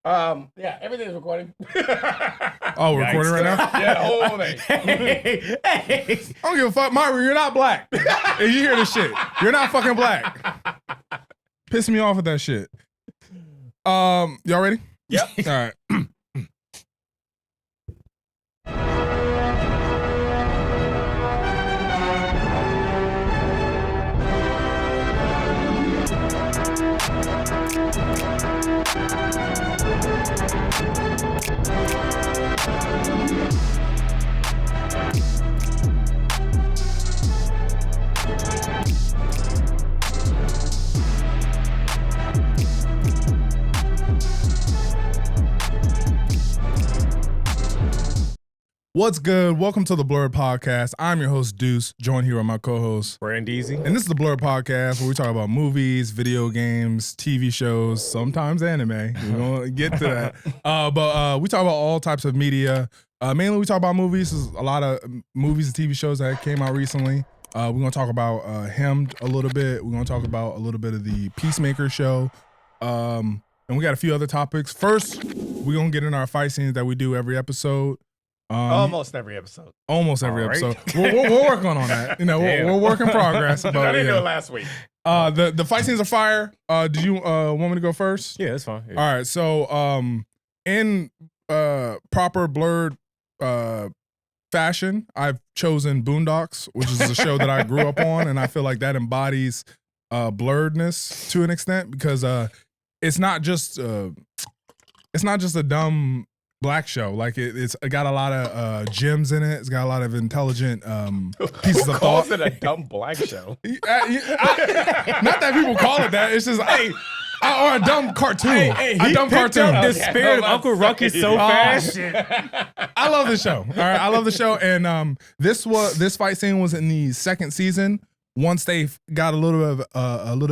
Yeah, everything's recording. Oh, we're recording right now? Yeah, the whole thing. Hey. I don't give a fuck. Myron, you're not black. If you hear this shit, you're not fucking black. Pissing me off with that shit. Y'all ready? Yep. All right. What's good? Welcome to the Blerd Podcast. I'm your host, Deuce, joined here with my co-host, Brandeezy. and this is the Blerd Podcast where we talk about movies, video games, TV shows, sometimes anime. We're going to get to that. But we talk about all types of media. Mainly we talk about movies. There's a lot of movies and TV shows that came out recently. We're going to talk about Hemmed a little bit. We're going to talk about a little bit of the Peacemaker show. And we got a few other topics. First, we're going to get in our fight scenes that we do every episode. Almost every epispisode. Almost every All right. episode. We're working on that. You know, we're work in progress. But, I didn't do yeah. it last week. The fight scenes are fire. Did you want me to go first? Yeah, that's fine. Yeah. All right. So in proper Blerd fashion, I've chosen Boondocks, which is a show that I grew up on, and I feel like that embodies blerdness to an extent because it's not just a dumb black show. Like it got a lot of gems in it. It's got a lot of intelligent pieces of thought. Calls it a dumb black show. Not that people call it that. It's just or a dumb cartoon. A dumb cartoon. The spirit of Uncle Ruckus so fast. I love the show. All right, I love the show. And this fight scene was in the second season. Once they got a little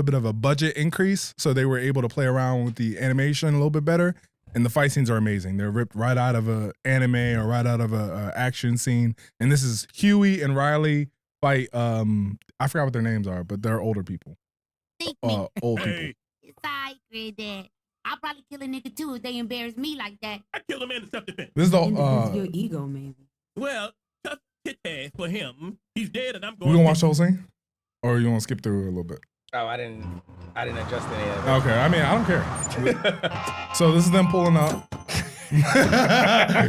bit of a budget increase, so they were able to play around with the animation a little bit better. And the fight scenes are amazing. They're ripped right out of a anime or right out of a action scene. And this is Huey and Riley fight. I forgot what their names are, but they're older people. Old people. I'll probably kill a nigga too if they embarrass me like that. I kill a man in self-defense. This is the your ego, maybe. Well, tough tit ass for him. He's dead, and I'm we going. gonna watch the whole scene, or you want to skip through it a little bit? Oh, I didn't adjust any of it. Okay, I mean I don't care. So this is them pulling up.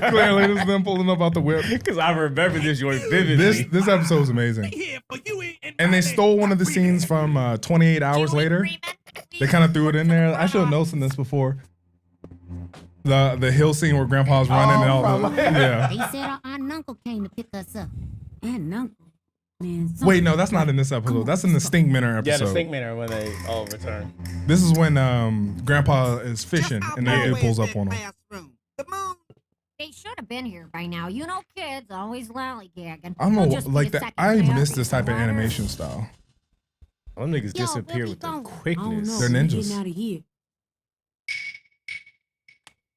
Clearly, this is them pulling up out the whip. Because I remember this joint vividly. This episode was amazing. Here for you And they stole one of the scenes from 28 Hours Later. They kind of threw it in there. I should have noticed this before. The hill scene where Grandpa's running and all the yeah. They said our aunt and uncle came to pick us up. Aunt and uncle. Man, Wait, no, that's not in this episode. That's in the Stinkminner episode. Yeah, the stink minute when they all return. This is when Grandpa is fishing and that dude pulls up on him. they should have been here by now. You know, kids always lollygagging. I don't know, We'll just like be a that. second I pair. miss this type of animation style. Them niggas Yo, disappear where we with the going? quickness. They're ninjas. Out of here.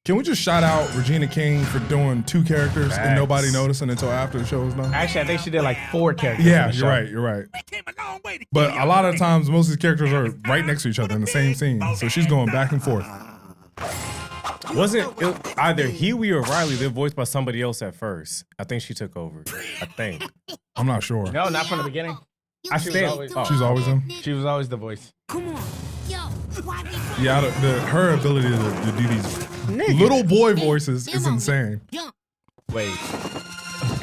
Can we just shout out Regina King for doing 2 characters and Facts. nobody noticing until after the show was done? Actually, I think she did like 4 characters. Yeah, in the you're show. right. You're right. We came a long way to But get a lot of here. times, most of these characters are right next to each other in the same scene. So she's going back and forth. Wasn't it either Huey or Riley? They're voiced by somebody else at first. I think she took over. I think. I'm not sure. No, not from the beginning. I She was stand. always- Oh. She's always him. She was always the voice. Come on. Yo, why Yeah, her ability to do these little boy voices is insane. Jump. Wait,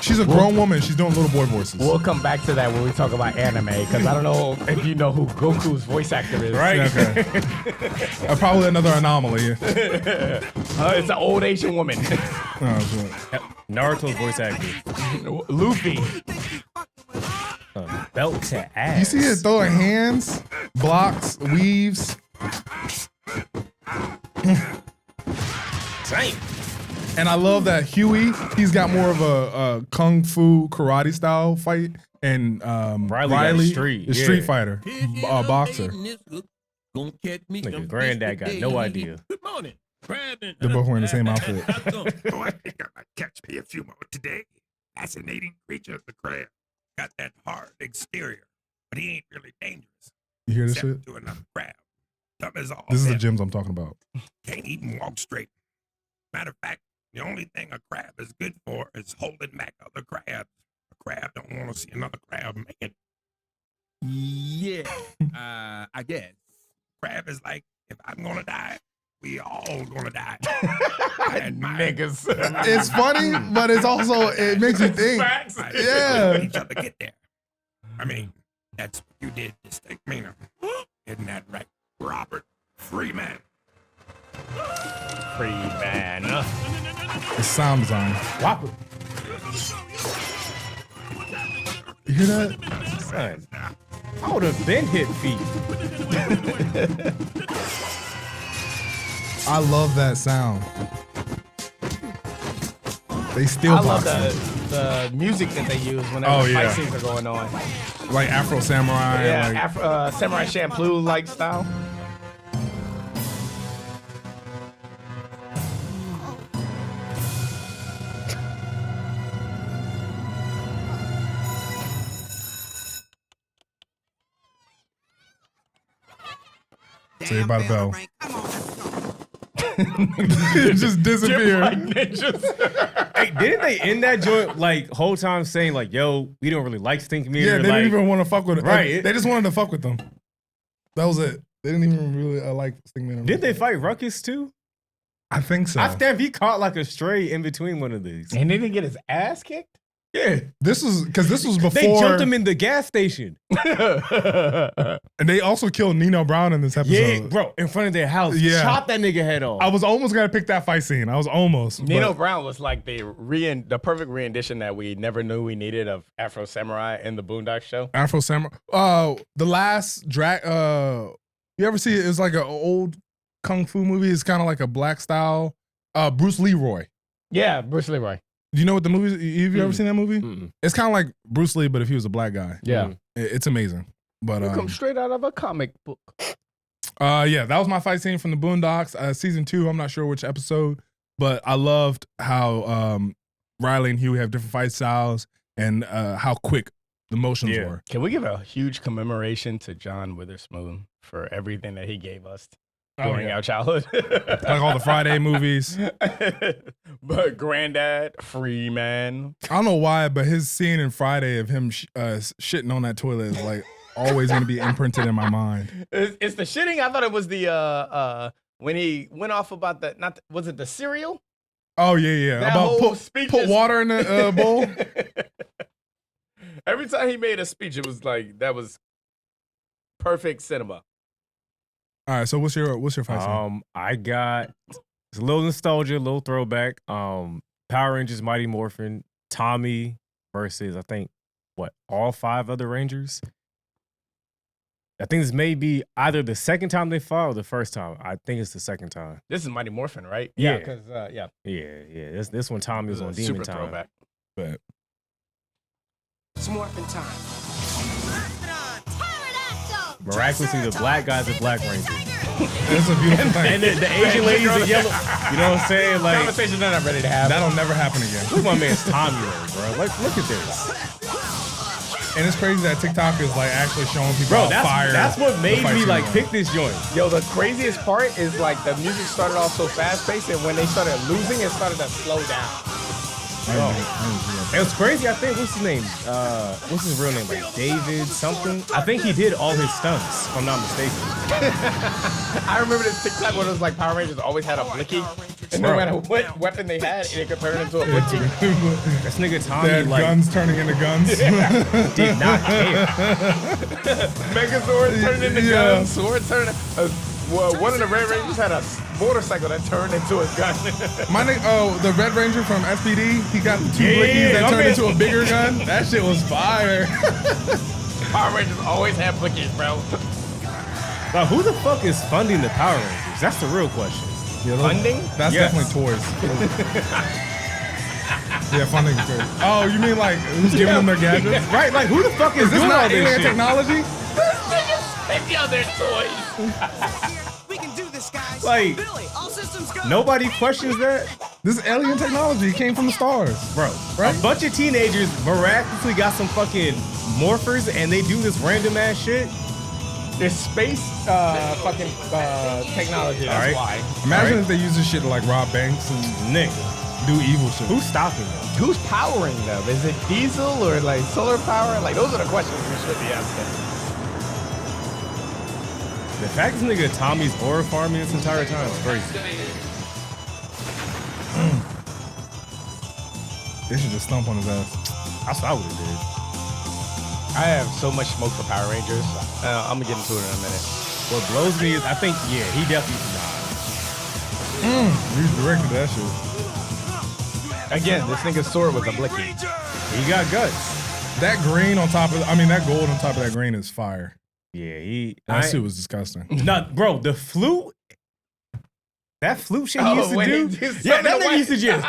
She's a grown woman. She's doing little boy voices. we'll come back to that when we talk about anime, because I don't know if you know who Goku's voice actor is. Right? Yeah, okay. Probably another anomaly. It's an old Asian woman. Oh, shit. Naruto's voice actor. Luffy. Belt to ass. You see it throwing hands, blocks, weaves. Same. And I love that Huey, he's got more of a kung fu karate style fight. And Riley got Riley street, is yeah. street fighter, boxer. Gonna catch me Nigga, some granddad fish got no today. idea. Good morning. Grabbing. They're both wearing the same outfit. Oh, I think I might catch me a few more today. Fascinating creature of the crab. Got that hard exterior, but he ain't really dangerous. You hear this Except shit? to another crab. Dumb as all This is the hell. gyms I'm talking about. Can't even walk straight. Matter of fact, the only thing a crab is good for is holding back other crabs. A crab don't want to see another crab make it. Yeah, I guess. Crab is like, if I'm gonna die, we all gonna die. Niggas. It's funny, but it's also it makes you think. Yeah. Each other get there. I mean, that's what you did to Stick Mina. Isn't that right, Robert Freeman? Free man. The sound design. Whop. You hear that? Son, I would have been hit feet. I love that sound. They still I love boxing. the music that they use whenever Oh, fight yeah. scenes are going on. Like Afro Samurai. Yeah, like, Samurai Champloo like style. Say about the bell. Frank. Come on, let's go. It just disappeared. Hey, didn't they end that joint like whole time saying like, "Yo, we don't really like Stink Meter"? Yeah, they like, didn't even want to fuck with it. Right. They just wanted to fuck with them. That was it. They didn't even really like Stingman. Did they fight Ruckus too? I think so. I damn, he caught like a stray in between one of these. And they didn't get his ass kicked? Yeah, This was because this was before. they jumped him in the gas station. And they also killed Nino Brown in this episode. Yeah, bro, in front of their house. Yeah. Chop that nigga head off. I was almost gonna pick that fight scene. I was almost. Nino but Brown was like the perfect rendition that we never knew we needed of Afro Samurai in the Boondocks show. Afro Samurai. The last drag. You ever see it? It was like an old kung fu movie. It's kind of like a black style. Bruce Leroy. Yeah, Bruce Leroy. Do you know what the movie? Have you ever seen that movie? Mm-mm. It's kind of like Bruce Lee, but if he was a black guy. Yeah. It's amazing. But You come straight out of a comic book. yeah, that was my fight scene from the Boondocks. Season 2, I'm not sure which episode, but I loved how Riley and Huey have different fight styles and how quick the motions Yeah. were. Can we give a huge commemoration to John Witherspoon for everything that he gave us during our childhood? Like all the Friday movies. But Granddad, Freeman. I don't know why, but his scene in Friday of him shitting on that toilet is like always going to be imprinted in my mind. It's the shitting. I thought it was the when he went off about the was it the cereal? Oh, yeah. That About whole speech put is- water in the bowl. Every time he made a speech, it was like that was perfect cinema. All right, so what's your fight scene? I got it's a little nostalgia, a little throwback. Power Rangers, Mighty Morphin, Tommy versus I think all 5 other Rangers. I think this may be either the second time they fought or the first time. I think it's the second time. This is Mighty Morphin, right? Yeah. because yeah, Yeah. This one Tommy was on This is a Demon super Time. throwback. But It's morphin' time. Miraculously, the black guy's a Black Ranger. it's a beautiful thing. And the Asian ladies are yellow. You know what I'm saying? Like, Conversation that I'm ready to have. That'll never happen again. look at my man's Tommy there, bro. Like, look at this. And it's crazy that TikTok is like actually showing people Bro, how fire. that's what the made fight me scene like was. pick this joint. Yo, the craziest part is like the music started off so fast paced, and when they started losing, it started to slow down. I didn't see that. It was crazy. I think what's his name? What's his real name? Like David something. I think he did all his stunts, if I'm not mistaken. I remember this TikTok where it was like Power Rangers always had a blicky, and no Bro. matter what weapon they had, it could turn into a blicky. This nigga They Tommy had like guns turning into guns. did not care. Megazord turned into Yeah. guns, sword turned. One of the Red Rangers had a motorcycle that turned into a gun. My nigga, the Red Ranger from SPD, he got 2 Yeah, blickies that my turned man- into a bigger gun. That shit was fire. Power Rangers always have blickies, bro. Now, who the fuck is funding the Power Rangers? That's the real question. Yeah, Funding? That's Yes. definitely toys. Yeah, funding toys. Oh, you mean like who's giving them their gadgets? Right? Like, who the fuck is Is this doing all not this alien shit? technology? Take out their toys. We can do this, guys. Like, Billy, all systems go. nobody questions that? This alien technology came from the stars. Bro, Right? a bunch of teenagers miraculously got some fucking morphers and they do this random ass shit. There's space fucking technology. That's Alright. why. Imagine if they use this shit to like rob banks and Nigga, do evil shit. who's stopping them? Who's powering them? Is it diesel or like solar power? Like those are the questions we should be asking. The fact this nigga Tommy's aura farming this entire time is crazy. They should just stomp on his ass. That's what I would have did. I have so much smoke for Power Rangers. I'm gonna get into it in a minute. What blows me is I think he definitely You directed that shit. Again, this nigga's sword was a blicky. he got guts. That green on top of, that gold on top of that green is fire. Yeah, That shit was disgusting. Not bro, the flute. That flute shit he used to when do. he just Yeah, sung that the nigga white- used to just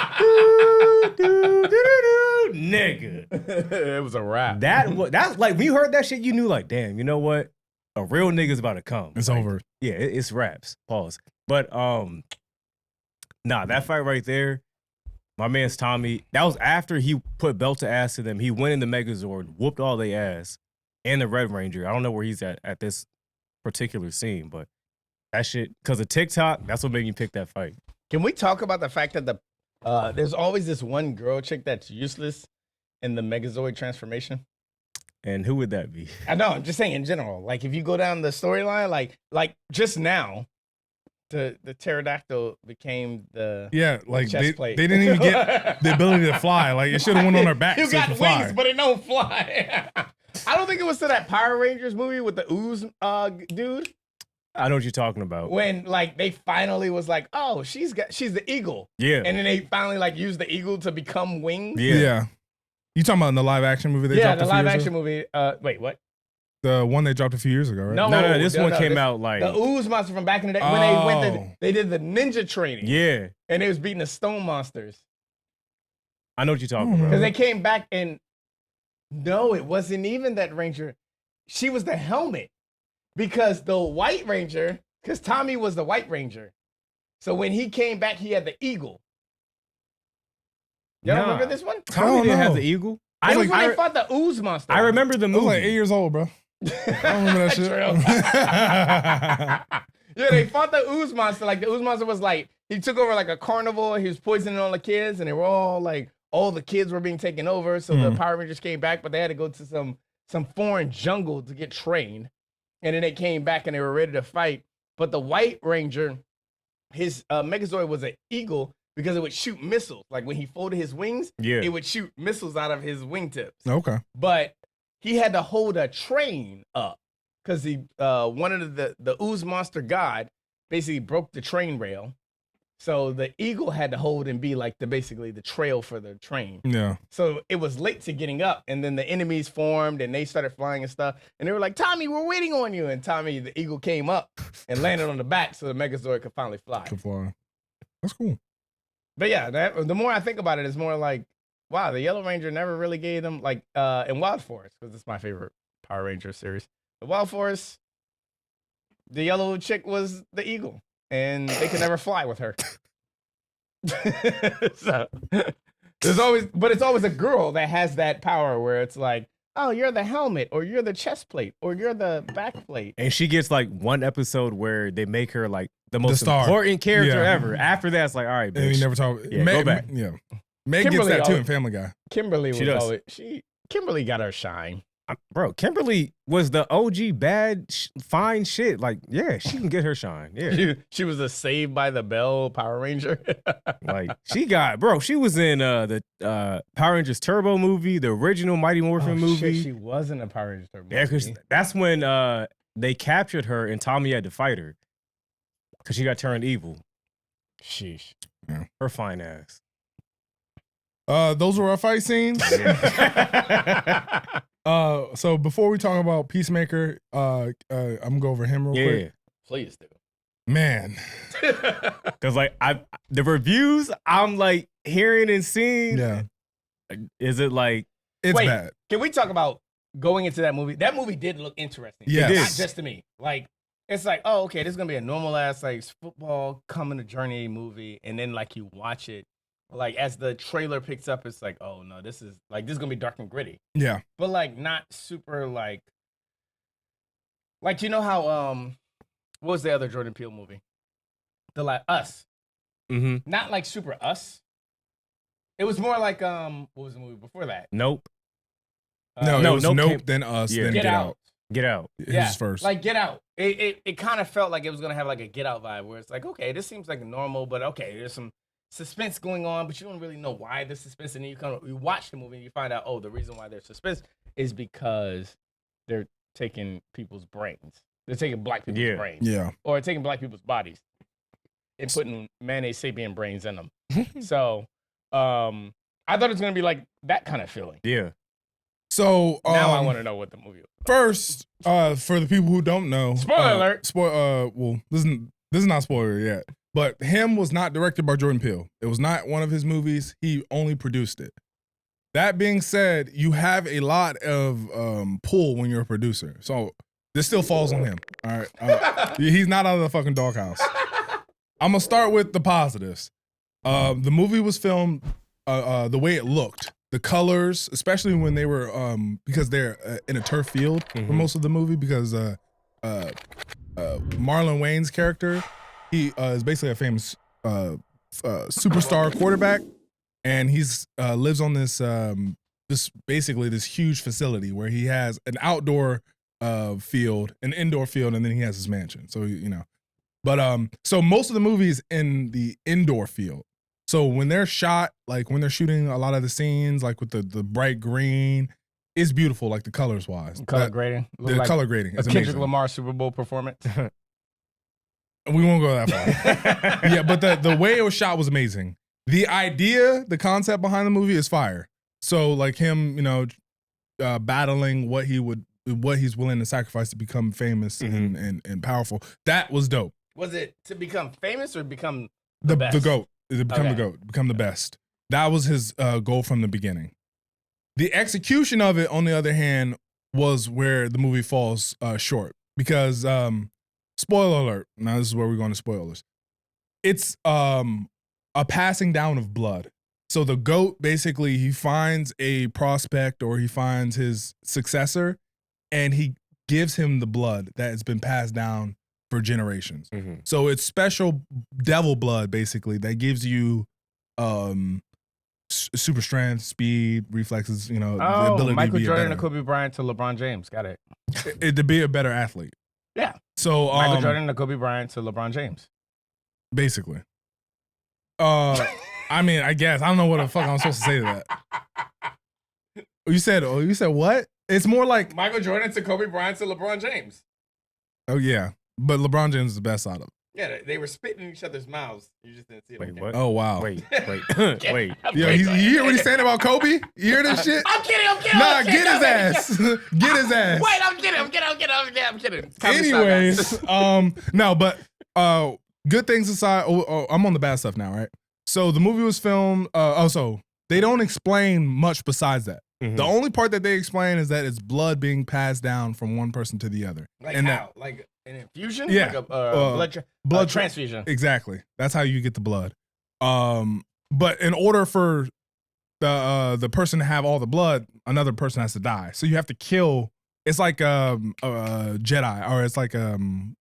nigga. It was a rap. That's like when you heard that shit, you knew like, damn, you know what? A real nigga's about to come. It's Like, over. Yeah, it's raps. Pause. But nah, that fight right there, my man's Tommy. That was after he put belt to ass to them. He went in the Megazord, whooped all they ass, and the Red Ranger. I don't know where he's at this particular scene, but that shit, because of TikTok, that's what made me pick that fight. Can we talk about the fact that there's always this one girl chick that's useless in the Megazord transformation? And who would that be? I know. I'm just saying in general. Like if you go down the storyline, like just now, the pterodactyl became the Like chest they plate. didn't even get the ability to fly. Like it should have went on their back. You so it got could wings, fly. but it don't fly. I don't think it was to that Power Rangers movie with the ooze dude. I know what you're talking about. When like they finally was like, oh, she's the eagle. Yeah. And then they finally like used the eagle to become wings. Yeah. You talking about in the live action movie they Yeah, dropped the a few live years action ago? movie. Wait, what? The one they dropped a few years ago, right? No, No, this one came this- out like The ooze monster from back in the day when they did the ninja training. yeah. And they was beating the stone monsters. I know what you're talking Mhm. about. Because they came back and no, it wasn't even that Ranger. She was the helmet. Because the White Ranger, because Tommy was the White Ranger. So when he came back, he had the eagle. Y'all Nah. remember this one? I Tommy don't didn't have know. the eagle. It was when I, they fought the ooze monster. I remember the I was movie. like 8 years old, bro. I don't remember that shit. Yeah, they fought the ooze monster. Like the ooze monster was like, he took over like a carnival. He was poisoning all the kids, and they were all like, all the kids were being taken over. So the Power Rangers came back, but they had to go to some foreign jungle to get trained. And then they came back and they were ready to fight. But the White Ranger, his Megazord was an eagle because it would shoot missiles. Like when he folded his wings, Yeah. it would shoot missiles out of his wingtips. Okay. But he had to hold a train up because he one of the ooze monster god basically broke the train rail. So the eagle had to hold and be like basically the trail for the train. Yeah. So it was late to getting up, and then the enemies formed and they started flying and stuff. And they were like, Tommy, we're waiting on you. And Tommy, the eagle, came up and landed on the back so the Megazord could finally fly. Could fly. That's cool. But yeah, the more I think about it, it's more like, wow, the Yellow Ranger never really gave them, like, in Wild Forest, because it's my favorite Power Ranger series. The Wild Forest, the yellow chick was the eagle, and they could never fly with her. So, it's always a girl that has that power where it's like, oh, you're the helmet, or you're the chest plate, or you're the back plate. And she gets like one episode where they make her like the most star. important character Yeah. ever. After that, it's like, all right, And we bitch. never talk. Yeah, go back. Yeah. Meg gets Kimberly that too always- in Family Guy. Kimberly She was does. always, Kimberly got her shine. Bro, Kimberly was the OG bad, fine shit. Like, yeah, she can get her shine. Yeah. She was a Saved by the Bell Power Ranger. Like, she was in the Power Rangers Turbo movie, the original Mighty Morphin movie. Shit, she wasn't a Power Ranger Turbo Yeah, because movie. that's when they captured her and Tommy had to fight her because she got turned evil. Sheesh. Her fine ass. Those were our fight scenes. So before we talk about Peacemaker, I'm gonna go over him real Yeah. quick. Please do. Man, Because like the reviews I'm like hearing and seeing. yeah, Is it like it's Wait, bad. Can we talk about going into that movie? That movie did look interesting. Yes. It did. Not just to me. Like, it's like, oh, okay, this is gonna be a normal ass like football coming to journey movie, and then like you watch it, like as the trailer picks up, it's like, oh no, this is gonna be dark and gritty, Yeah, but like not super like Like, you know how what was the other Jordan Peele movie? Us. Mm-hmm. Not like Super Us. It was more like what was the movie before that? Nope. No, no, it was Nope Nope, came- then Us, Yeah. then Get Get Out. Out. Get Out. His first. Like Get Out. It kind of felt like it was gonna have like a Get Out vibe, where it's like, okay, this seems like normal, but okay, there's some suspense going on, but you don't really know why there's suspense, and then you watch the movie and you find out, oh, the reason why there's suspense is because they're taking people's brains. They're taking black people's brains. Yeah. Or taking black people's bodies and putting mayonnaise sapien brains in them. So I thought it was gonna be like that kind of feeling. Yeah. So Now I want to know what the movie was. first, for the people who don't know, Spoiler alert. Well, this is not spoiler yet, but Him was not directed by Jordan Peele. It was not one of his movies. He only produced it. That being said, you have a lot of pull when you're a producer. So this still falls on him. All right, he's not out of the fucking doghouse. I'm gonna start with the positives. The movie was filmed the way it looked. The colors, especially when they were, because they're in a turf field for most of the movie, because Marlon Wayans' character, he is basically a famous superstar quarterback, and he's lives on this this huge facility where he has an outdoor field, an indoor field, and then he has his mansion. So but so most of the movie is in the indoor field. So when they're shot, like when they're shooting a lot of the scenes, like with the bright green, it's beautiful, like the colors wise. Color grading. The Like color grading a is Kendrick amazing. Lamar Super Bowl performance. We won't go that far. Yeah, but the way it was shot was amazing. The idea, the concept behind the movie is fire. So like him, battling what he's willing to sacrifice to become famous and powerful. That was dope. Was it to become famous or become The best? GOAT. To become Okay. the GOAT, become the best. That was his goal from the beginning. The execution of it, on the other hand, was where the movie falls short. Because, spoiler alert, now this is where we're going to spoilers. It's a passing down of blood. So the GOAT, basically, he finds a prospect or he finds his successor, and he gives him the blood that has been passed down for generations. So it's special devil blood, basically, that gives you super strength, speed, reflexes, the ability Michael to be Jordan a and better, Kobe Bryant to LeBron James. Got it. to be a better athlete. Yeah. So Michael Jordan and Kobe Bryant to LeBron James. basically. I mean, I guess I don't know what the fuck I'm supposed to say to that. You said what? It's more like, Michael Jordan to Kobe Bryant to LeBron James. oh yeah, but LeBron James is the best out of it. Yeah, they were spitting in each other's mouths. You just didn't see it. Wait, on what? Oh wow. Wait. camera. Yo, you hear what he's saying about Kobe? You hear this shit? I'm kidding. Nah, get his ass. Get his ass. Wait, I'm kidding. Comedy style, Anyways, guys. no, but good things aside, I'm on the bad stuff now, right? So the movie was filmed. So they don't explain much besides that. The only part that they explain is that it's blood being passed down from one person to the other. Like and how? Like an infusion? Yeah. Like a blood transfusion. Exactly. That's how you get the blood. But in order for the person to have all the blood, another person has to die. So you have to kill. It's like a Jedi, or it's like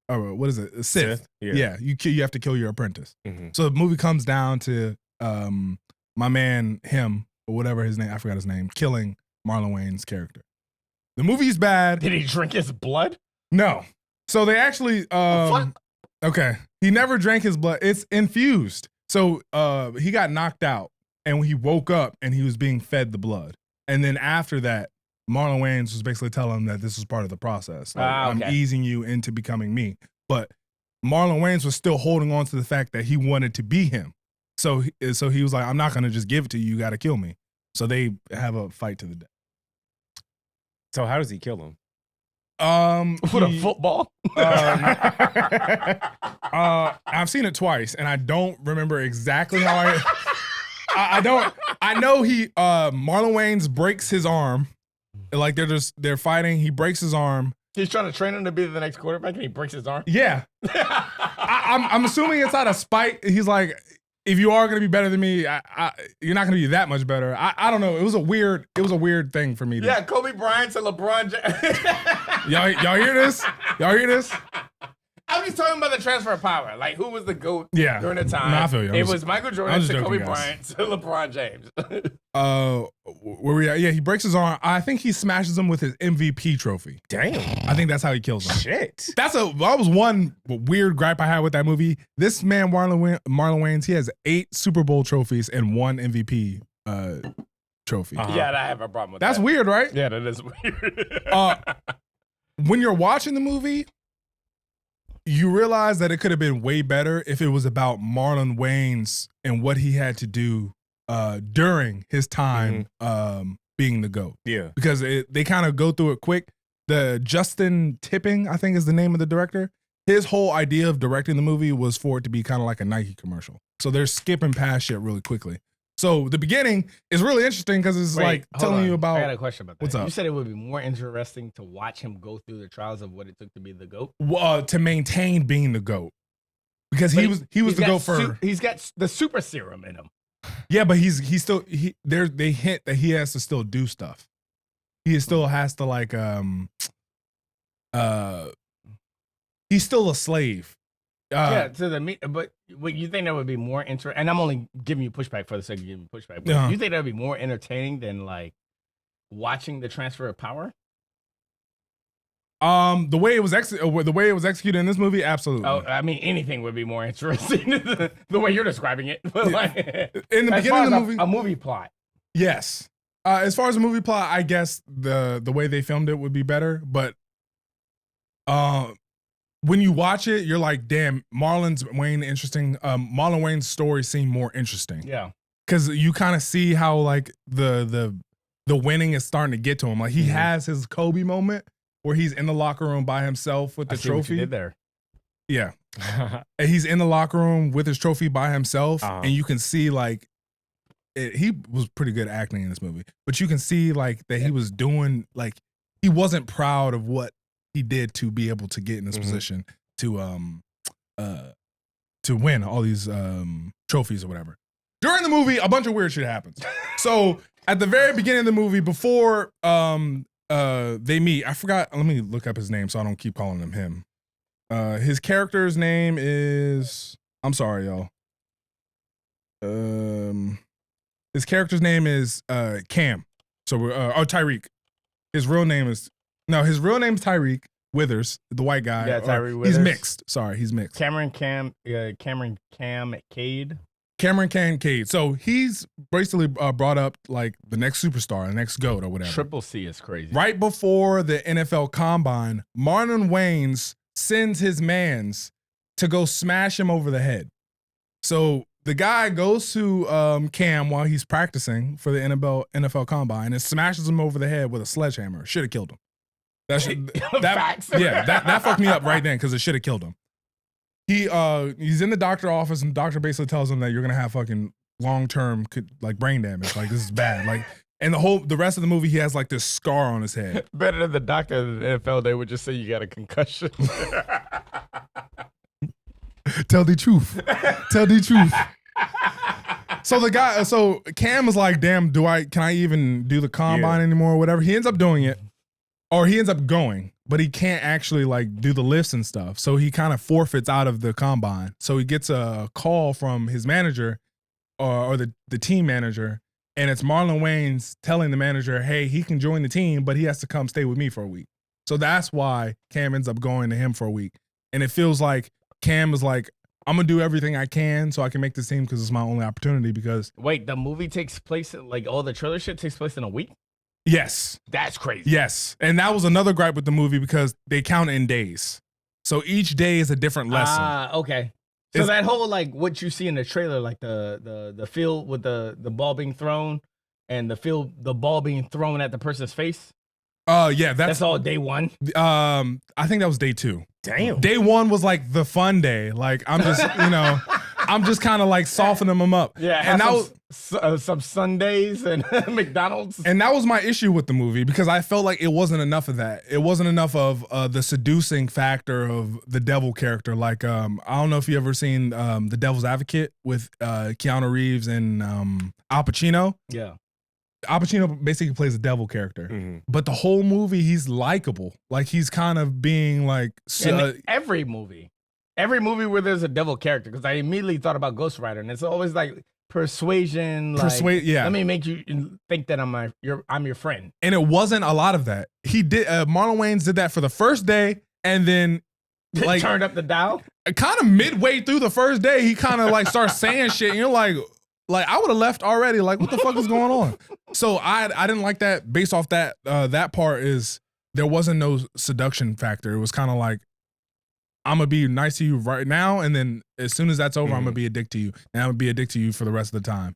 what is it? A Sith. Yeah. You have to kill your apprentice. So the movie comes down to my man, him, or whatever his name, I forgot his name, killing Marlon Wayans' character. The movie's bad. Did he drink his blood? No. So they actually okay. He never drank his blood. It's infused. So he got knocked out, and he woke up and he was being fed the blood. And then after that, Marlon Wayans was basically telling him that this was part of the process. Like, okay. I'm easing you into becoming me. But Marlon Wayans was still holding on to the fact that he wanted to be him. So he was like, I'm not going to just give it to you. You got to kill me. So they have a fight to the death. So how does he kill him? With a football? I've seen it twice, and I don't remember exactly how I don't. I know he Marlon Wayans breaks his arm. Like they're fighting. He breaks his arm. He's trying to train him to be the next quarterback, and he breaks his arm. Yeah, I'm assuming it's out of spite. He's like, if you are gonna be better than me, you're not gonna be that much better. I don't know. It was a weird thing for me. Yeah, Kobe Bryant to LeBron James. Y'all hear this? Y'all hear this? I'm just talking about the transfer of power. Like, who was the GOAT during the time? No, I feel you. It was Michael Jordan to Kobe joking, Bryant to LeBron James. Where we at? Yeah, he breaks his arm. I think he smashes him with his MVP trophy. Damn. I think that's how he kills him. Shit. That was one weird gripe I had with that movie. This man, Marlon Wayans, he has 8 Super Bowl trophies and 1 MVP trophy. Yeah, I have a problem with That's that. weird, right? Yeah, that is weird. When you're watching the movie, you realize that it could have been way better if it was about Marlon Wayans and what he had to do during his time being the GOAT. Yeah. Because they kind of go through it quick. The Justin Tipping, I think is the name of the director. His whole idea of directing the movie was for it to be kind of like a Nike commercial. So they're skipping past shit really quickly. So the beginning is really interesting because it's telling you about. I got a question about that. What's up? You said it would be more interesting to watch him go through the trials of what it took to be the GOAT. To maintain being the GOAT, because he was the GOAT for. He's got the super serum in him. Yeah, but he's still they hint that he has to still do stuff. He still has to he's still a slave. But you think that would be more interesting? And I'm only giving you pushback for the sake of giving you pushback. But you think that would be more entertaining than like watching the transfer of power? The way it was executed in this movie, absolutely. Oh, I mean, anything would be more interesting the way you're describing it. But like, in the beginning of the movie, a movie plot. Yes. As far as the movie plot, I guess the way they filmed it would be better. But when you watch it, you're like, damn, Marlon Wayans' story seemed more interesting. Yeah. Because you kind of see how like the winning is starting to get to him. Like he has his Kobe moment where he's in the locker room by himself with the trophy. What you did there. Yeah. And he's in the locker room with his trophy by himself. And you can see like he was pretty good acting in this movie. But you can see like that he was doing like he wasn't proud of what he did to be able to get in this position to win all these trophies or whatever. During the movie, a bunch of weird shit happens. So at the very beginning of the movie, before they meet, I forgot. Let me look up his name so I don't keep calling him. His character's name is. I'm sorry, y'all. His character's name is Cam. So Tyreek. His real name's Tyreek Withers, the white guy. Yeah, Tyreek Withers. He's mixed. Sorry, he's mixed. Cameron Cade. Cameron Cade. So he's basically brought up like the next superstar, the next GOAT or whatever. Triple C is crazy. Right before the NFL Combine, Marlon Wayans sends his mans to go smash him over the head. So the guy goes to Cam while he's practicing for the NFL Combine and smashes him over the head with a sledgehammer. Should have killed him. That fucked me up right then because it should have killed him. He's in the doctor's office and the doctor basically tells him that you're gonna have fucking long-term like brain damage. Like this is bad. Like and the rest of the movie he has like this scar on his head. Better than the doctor in the NFL, they would just say you got a concussion. Tell the truth. Tell the truth. So Cam is like, damn, can I even do the combine anymore or whatever? He ends up doing it. Or he ends up going, but he can't actually like do the lifts and stuff. So he kind of forfeits out of the combine. So he gets a call from his manager or the team manager. And it's Marlon Wayans telling the manager, hey, he can join the team, but he has to come stay with me for a week. So that's why Cam ends up going to him for a week. And it feels like Cam is like, I'm going to do everything I can so I can make this team because it's my only opportunity because. Wait, the movie takes place, like all the trailer shit takes place in a week? Yes. That's crazy. Yes. And that was another gripe with the movie because they count in days. So each day is a different lesson. Okay. So that whole like what you see in the trailer, like the field with the ball being thrown and the ball being thrown at the person's face. Yeah, that's all day one. I think that was day 2. Damn. Day 1 was like the fun day. Like I'm just, I'm just kind of like softening them up. Yeah, and that was some Sundays and McDonald's. And that was my issue with the movie because I felt like it wasn't enough of that. It wasn't enough of the seducing factor of the devil character. Like I don't know if you ever seen The Devil's Advocate with Keanu Reeves and Al Pacino. Yeah. Al Pacino basically plays a devil character, Mhm. but the whole movie he's likable. Like he's kind of being like In every movie where there's a devil character, because I immediately thought about Ghost Rider, and it's always like persuasion, like yeah. let me make you think that I'm your friend. And it wasn't a lot of that. He did. Marlon Wayans did that for the first day, and then like turned up the dial. Kind of midway through the first day, he kind of like starts saying shit, and you're like I would have left already. Like, what the fuck is going on? So I didn't like that. Based off that, that part is there wasn't no seduction factor. It was kind of like, I'm gonna be nice to you right now, and then as soon as that's over, I'm gonna be a dick to you, and I'm gonna be a dick to you for the rest of the time.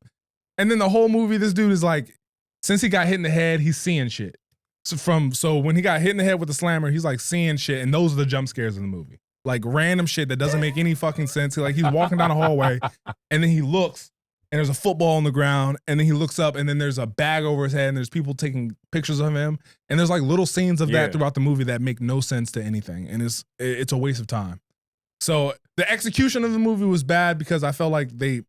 And then the whole movie, this dude is like, since he got hit in the head, he's seeing shit. So when he got hit in the head with the slammer, he's like seeing shit, and those are the jump scares in the movie. Like random shit that doesn't make any fucking sense. Like he's walking down the hallway, and then he looks, and there's a football on the ground, and then he looks up, and then there's a bag over his head, and there's people taking pictures of him, and there's like little scenes of that throughout the movie that make no sense to anything, and it's a waste of time. So the execution of the movie was bad because I felt like they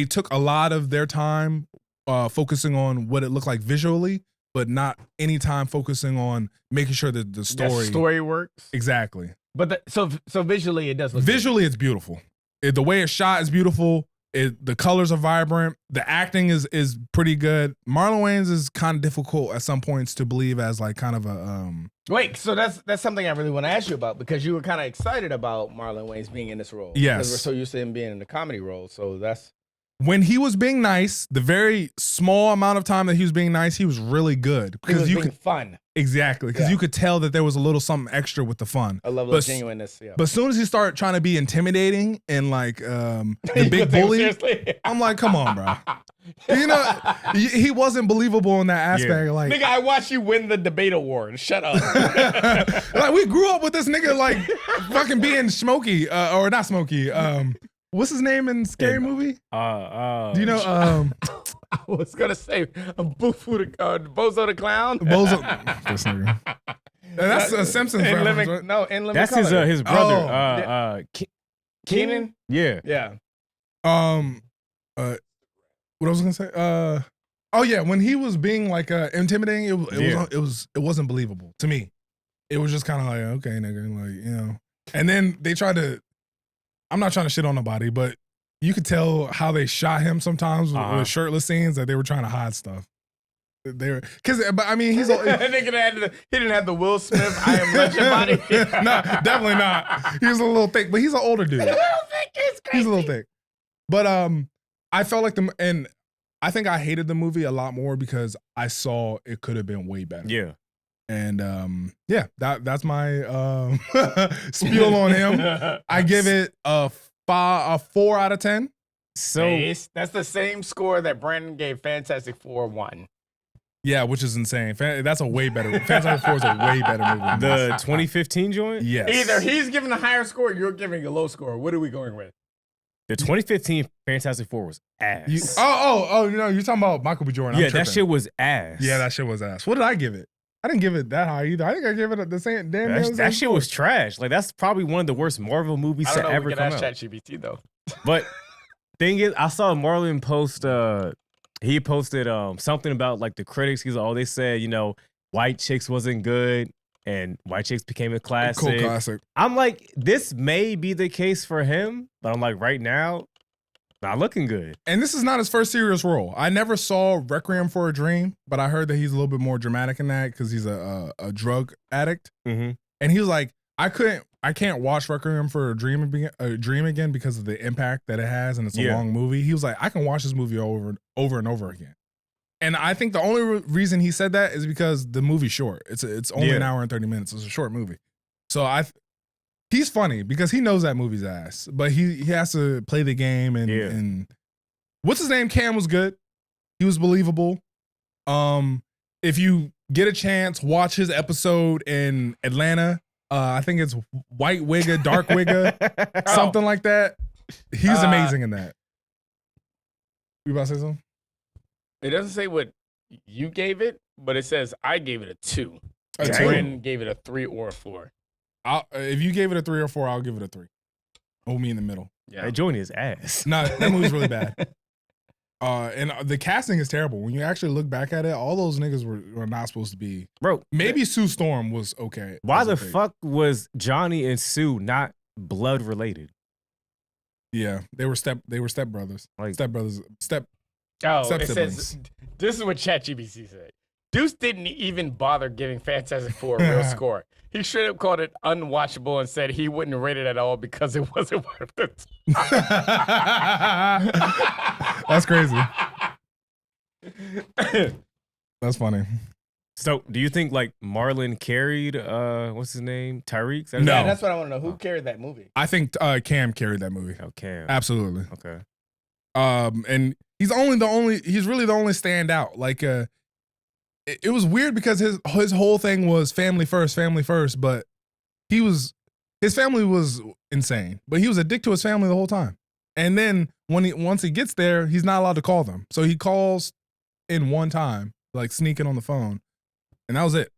took a lot of their time focusing on what it looked like visually, but not any time focusing on making sure that the story works. Exactly. But so visually, it does look visually, it's beautiful. The way it's shot is beautiful. The colors are vibrant. The acting is pretty good. Marlon Wayans is kind of difficult at some points to believe as like kind of a Wait, so that's something I really want to ask you about, because you were kind of excited about Marlon Wayans being in this role. Yes. Because we're so used to him being in the comedy role. So that's when he was being nice. The very small amount of time that he was being nice, he was really good because you could fun. Exactly, because you could tell that there was a little something extra with the fun. A level of genuineness, yeah. But as soon as he started trying to be intimidating and like the big bully, I'm like, come on, bro. You know, he wasn't believable in that aspect. Yeah. Like, nigga, I watched you win the debate award. Shut up. Like we grew up with this nigga like fucking being Smokey, or not Smokey. What's his name in Scary Movie? Do you know? I was gonna say Bozo the Clown. Bozo. This nigga. That's a Simpsons reference, right? No, in Living That's Color. his brother. Keenan. Yeah. Yeah. What I was gonna say? Oh yeah, when he was being like intimidating, it wasn't believable to me. It was just kind of like, okay, nigga, like, you know. And then they tried to. I'm not trying to shit on nobody, but you could tell how they shot him sometimes with shirtless scenes that they were trying to hide stuff. They were but I mean, he didn't have the Will Smith I am Legend body. No, definitely not. He was a little thick, but he's an older dude. He's a little thick. But I felt like and I think I hated the movie a lot more because I saw it could have been way better. Yeah. And yeah, that's my spiel on him. I give it a 4 out of 10. So that's the same score that Brandon gave Fantastic Four 1. Yeah, which is insane. That's a way better. Fantastic Four is a way better movie. The 2015 joint? Yes. Either he's giving a higher score, or you're giving a low score. What are we going with? The 2015 Fantastic Four was ass. You know, you're talking about Michael B. Jordan. Yeah, that shit was ass. Yeah, that shit was ass. What did I give it? I didn't give it that high either. I think I gave it the same. That shit was trash. Like, that's probably one of the worst Marvel movies to ever come out. ChatGPT though. But thing is, I saw Marlon post. He posted something about like the critics. He's like, oh, they said, you know, White Chicks wasn't good, and White Chicks became a classic. Cool classic. I'm like, this may be the case for him, but I'm like, right now, not looking good. And this is not his first serious role. I never saw Requiem for a Dream, but I heard that he's a little bit more dramatic in that because he's a drug addict. Mm-hmm. And he was like, I can't watch Requiem for a Dream again because of the impact that it has, and it's a long movie. He was like, I can watch this movie over and over again. And I think the only reason he said that is because the movie's short. It's only an hour and 30 minutes. It's a short movie. So he's funny because he knows that movie's ass, but he has to play the game and what's his name? Cam was good. He was believable. If you get a chance, watch his episode in Atlanta. I think it's White Wigga, Dark Wigga, something like that. He's amazing in that. You about to say something? It doesn't say what you gave it, but it says I gave it a 2. Brandon gave it a 3 or a 4. If you gave it a 3 or 4, I'll give it a 3. Oh, me in the middle. Yeah, Join his ass. No, that movie's really bad. And the casting is terrible. When you actually look back at it, all those niggas were not supposed to be. Bro, maybe Sue Storm was okay. Why the fuck was Johnny and Sue not blood related? Yeah, they were stepbrothers. Like stepbrothers. Oh, Step it siblings. says, this is what ChatGPT said. Deuce didn't even bother giving Fantastic Four a real score. He straight up called it unwatchable and said he wouldn't rate it at all because it wasn't worth it. That's crazy. That's funny. So, do you think like Marlon carried what's his name? Tyreek? No. Yeah, that's what I want to know. Who carried that movie? I think Cam carried that movie. Oh, Cam. Absolutely. Okay. And he's really the only standout. Like it was weird because his whole thing was family first, but his family was insane. But he was a dick to his family the whole time. And then once he gets there, he's not allowed to call them. So he calls in one time, like sneaking on the phone. And that was it.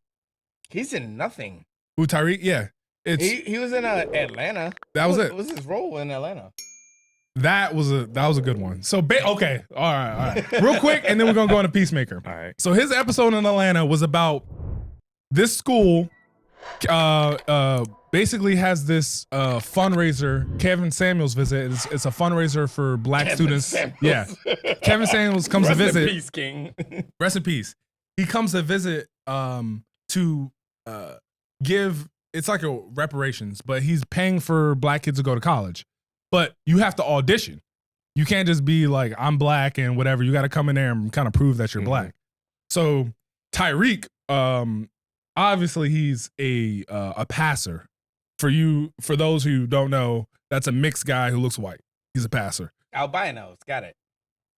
He's in nothing. Who, Tyreek? Yeah. He was in Atlanta. That was it. What was his role in Atlanta? That was a good one. So okay, all right. Real quick, and then we're gonna go into Peacemaker. All right. So his episode in Atlanta was about this school. Basically has this fundraiser. Kevin Samuels visit. It's a fundraiser for black students. Samuels. Yeah, Kevin Samuels comes to visit. Rest in peace, King. Rest in peace. He comes to visit to give. It's like a reparations, but he's paying for black kids to go to college. But you have to audition. You can't just be like, I'm black and whatever. You got to come in there and kind of prove that you're black. So Tyreek, obviously he's a passer. For those who don't know, that's a mixed guy who looks white. He's a passer. Albinos, got it.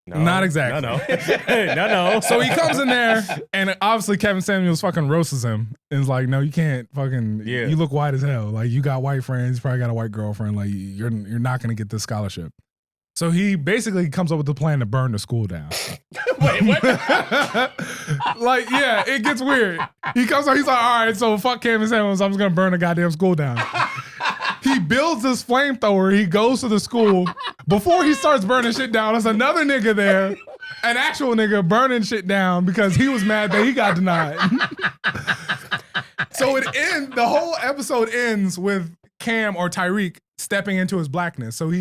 No, Not exactly. No. So he comes in there, and obviously Kevin Samuels fucking roasts him and is like, "No, you can't fucking. Yeah. You look white as hell. Like you got white friends, you probably got a white girlfriend. Like you're not gonna get this scholarship." So he basically comes up with the plan to burn the school down. Wait, what? Like, yeah, it gets weird. He comes up, he's like, "All right, so fuck Kevin Samuels. I'm just gonna burn the goddamn school down." He builds this flamethrower. He goes to the school. Before he starts burning shit down, there's another nigga there, an actual nigga burning shit down because he was mad that he got denied. So the whole episode ends with Cam or Tyreek stepping into his blackness. So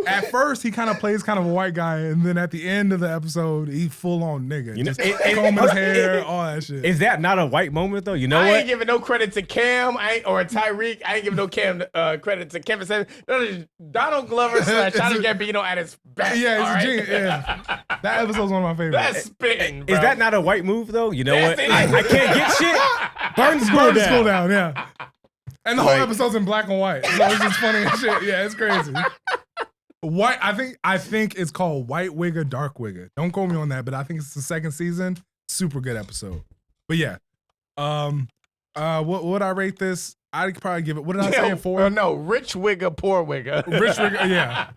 at first he kind of plays kind of a white guy, and then at the end of the episode, he full on nigga. You know, Just combing his hair, all that shit. Is that not a white moment though? You know I what? ain't giving no credit to Cam or Tyreek. I ain't giving no credit to Kevin Samuels. Donald Glover / Childish Gambino at his best. Yeah, it's all a right? genius. Yeah. That episode's one of my favorites. That's spitting, bro. Is that not a white move though? You know Yes, what? it I is. can't get shit. Burn the school Burn the down. school down, yeah. And the whole Like- episode's in black and white. So it's just funny as shit. Yeah, it's crazy. White, I think it's called White Wigger, Dark Wigger. Don't quote me on that, but I think it's the second season. Super good episode. But yeah. What would I rate this? I'd probably give it, what did I say, a 4? No, Rich Wigger, Poor Wigger. Rich Wigger, yeah.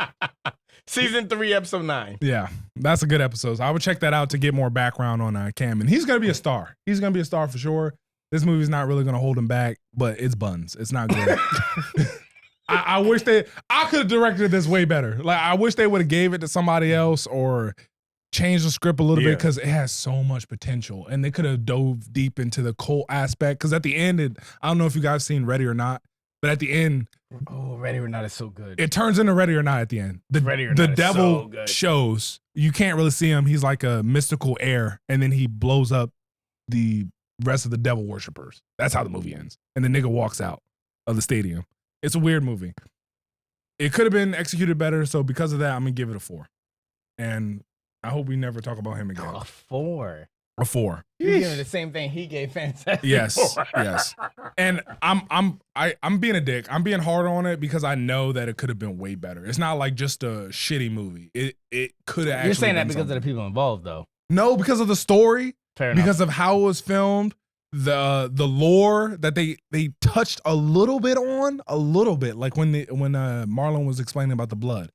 Season 3, episode 9. Yeah, that's a good episode. So I would check that out to get more background on Cam. And he's going to be a star. He's going to be a star for sure. This movie's not really going to hold him back, but it's buns. It's not good. I wish I could have directed this way better. Like, I wish they would have gave it to somebody else or changed the script a little bit because it has so much potential. And they could have dove deep into the cult aspect. Because at the end, I don't know if you guys seen Ready or Not, but at the end, Oh, Ready or Not is so good. it turns into Ready or Not at the end. Ready or the Not is devil so good. shows. You can't really see him. He's like a mystical air. And then he blows up the rest of the devil worshippers. That's how the movie ends. And the nigga walks out of the stadium. It's a weird movie. It could have been executed better, so because of that, I'm gonna give it a 4. And I hope we never talk about him again. A 4. A 4. You're giving the same thing he gave Fantastic Yes, Four. yes. And I'm being a dick. I'm being hard on it because I know that it could have been way better. It's not like just a shitty movie. It could have actually. You're saying that been because something. of the people involved, though. No, because of the story. Fair enough. Because of how it was filmed, the lore that they touched a little bit, like when Marlon was explaining about the blood,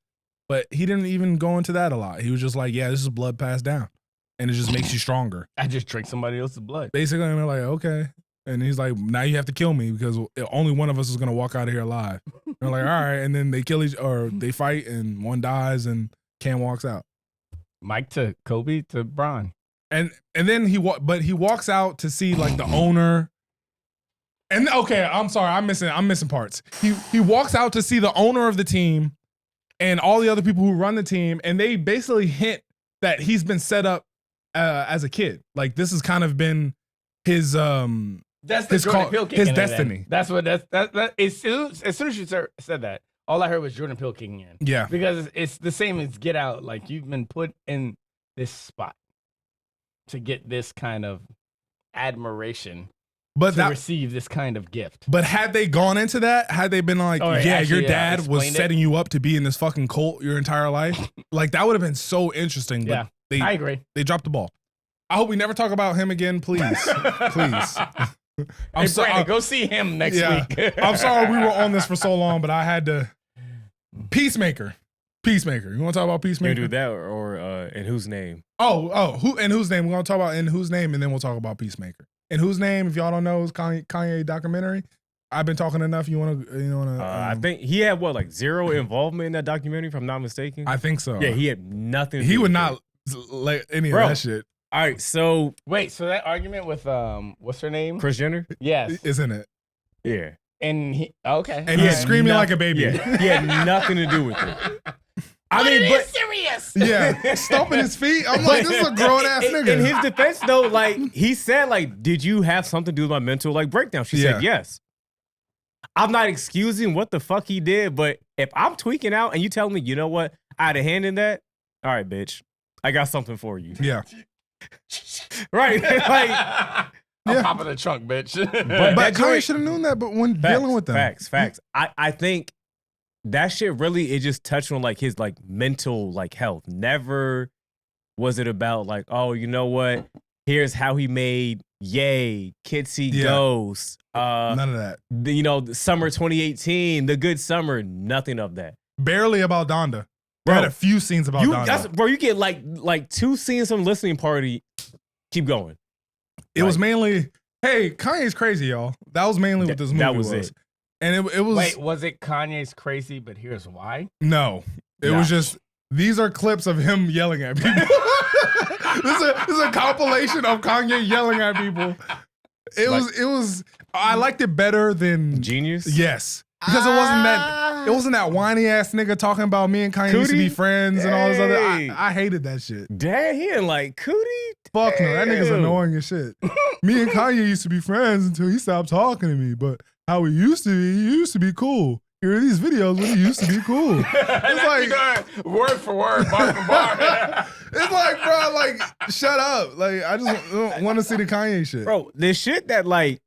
but he didn't even go into that a lot. He was just like, yeah, this is blood passed down, and it just makes you stronger. I just drank somebody else's blood. Basically, and they're like, okay, and he's like, now you have to kill me because only one of us is gonna walk out of here alive. And they're like, all right, and then they kill or they fight, and one dies, and Cam walks out. Mike to Kobe to Bron. And then he walks out to see like the owner. And okay, I'm sorry, I'm missing parts. He walks out to see the owner of the team and all the other people who run the team, and they basically hint that he's been set up as a kid. Like this has kind of been his That's the Jordan Peele kicking his in. destiny. That's what that as soon as you said that, all I heard was Jordan Peele kicking in. Yeah. Because it's the same as Get Out. Like you've been put in this spot to get this kind of admiration. But to receive this kind of gift. But had they gone into that, had they been like, your dad was setting you up to be in this fucking cult your entire life, like that would have been so interesting. But I agree. They dropped the ball. I hope we never talk about him again, please. Please. I'm sorry. Go see him next week. I'm sorry we were on this for so long, but I had to. Peacemaker. You want to talk about Peacemaker? You do that or In Whose Name? Who In Whose Name? We're going to talk about In Whose Name, and then we'll talk about Peacemaker. In Whose Name, if y'all don't know, is Kanye documentary. I've been talking enough. You want to? I think he had like zero involvement in that documentary, if I'm not mistaken. I think so. Yeah, he had nothing. He would not let any of that shit. All right, so wait, so that argument with what's her name? Kris Jenner? Yes, isn't it? Yeah, and and he's screaming like a baby. Yeah, he had nothing to do with it. I mean, but serious. Yeah, stomping his feet. I'm like, this is a grown ass nigga. In his defense, though, like he said, like, did you have something to do with my mental like breakdown? She said yes. I'm not excusing what the fuck he did, but if I'm tweaking out and you tell me, you know what, I had a hand in that. All right, bitch, I got something for you. Yeah. Right. Like, I'm popping the trunk, bitch. but Kanye should have known that. But when dealing with them, facts. I think that shit really, it just touched on like his like mental like health. Never was it about like, oh, you know what? Here's how he made Yay, Kid Cudi Ghost. None of that. The summer 2018, The Good Summer, nothing of that. Barely about Donda. Bro, had a few scenes about Donda. Bro, you get like 2 scenes from Listening Party. Keep going. It was mainly, hey, Kanye's crazy, y'all. That was mainly what this movie was. That was it. And it was. Wait, was it Kanye's crazy, but here's why? No. It was just, these are clips of him yelling at people. This is a compilation of Kanye yelling at people. It was, I liked it better than Genius? Yes. Because it wasn't that whiny ass nigga talking about me and Kanye used to be friends and all this other. I hated that shit. Damn, he didn't like Cudi? Fuck no, that nigga's annoying as shit. Me and Kanye used to be friends until he stopped talking to me. But how he used to be cool. Here are these videos when he used to be cool. It's like word for word, bar for bar. It's like, bro, like shut up. Like I just don't want to see the Kanye shit. Bro, the shit that like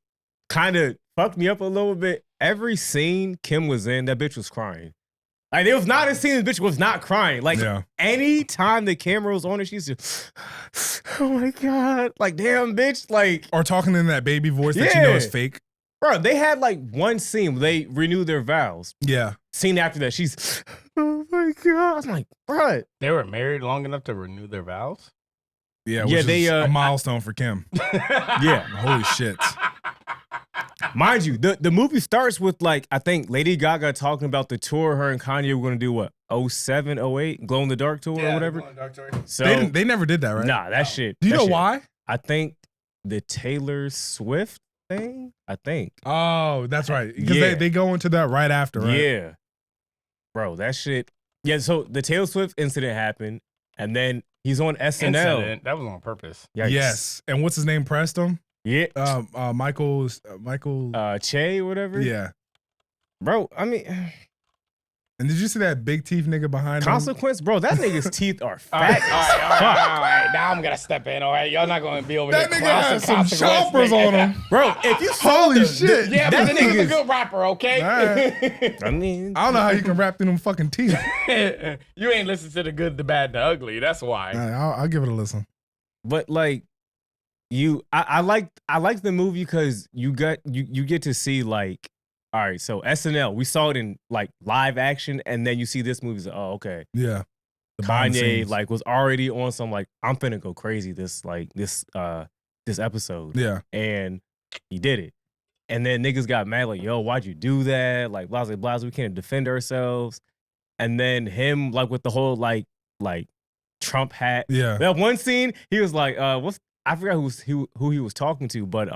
kind of fucked me up a little bit. Every scene Kim was in, that bitch was crying. Like, there was not a scene the bitch was not crying. Like, any time the camera was on her, she's just, oh my God. Like, damn, bitch. Like, or talking in that baby voice that you know is fake. Bro, they had like one scene where they renewed their vows. Yeah. Scene after that, she's, oh my God. I was like, bro. They were married long enough to renew their vows? Yeah, which is a milestone for Kim. Yeah. Holy shit. Mind you, the movie starts with like, I think Lady Gaga talking about the tour her and Kanye were going to do what, 07, 08, Glow in the Dark tour or whatever? Glow in the Dark tour. So they never did that, right? Nah, that shit. Do you know shit. why? I think the Taylor Swift thing, I think. Oh, that's right. Because they go into that right after, right? Yeah. Bro, that shit. Yeah, so the Taylor Swift incident happened, and then he's on SNL. Incident? That was on purpose. Yikes. Yes. And what's his name pressed him? Yeah. Michael Che or whatever. Yeah. Bro, I mean, and did you see that big teeth nigga behind him? Consequence, bro, that nigga's teeth are fat. All right. Now I'm gonna step in. All right, y'all not gonna be over that here. That nigga has some choppers on him, bro. If you holy shit, yeah, that nigga's a good rapper. Okay. Right. I mean, I don't know how you can rap through them fucking teeth. You ain't listened to the good, the bad, the ugly. That's why. Right, I'll give it a listen. But like, I like the movie because you get to see like. All right, so SNL, we saw it in like live action, and then you see this movie. Like, oh, okay, yeah. Kanye like was already on some like I'm finna go crazy this episode, yeah, and he did it, and then niggas got mad like, yo, why'd you do that? Like, blah blah blah, we can't defend ourselves, and then him like with the whole like Trump hat. Yeah. That one scene, he was like, I forgot who he was talking to, but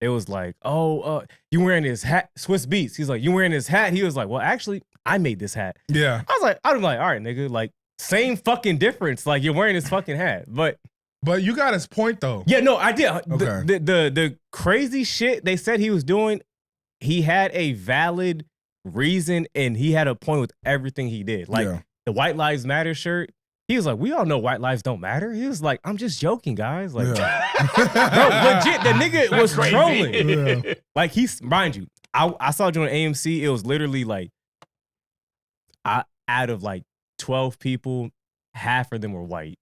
it was like, you wearing this hat, Swiss Beats. He's like, you wearing this hat? He was like, well, actually, I made this hat. Yeah. I'm like, all right, nigga, like, same fucking difference. Like, you're wearing this fucking hat. But you got his point, though. yeah, no, I did. Okay. The crazy shit they said he was doing, he had a valid reason, and he had a point with everything he did. Like, the White Lives Matter shirt, he was like, we all know white lives don't matter. He was like, I'm just joking, guys. Like, bro, legit, the nigga was trolling. Yeah. Like, mind you, I saw it on AMC. It was literally like, out of like 12 people, half of them were white.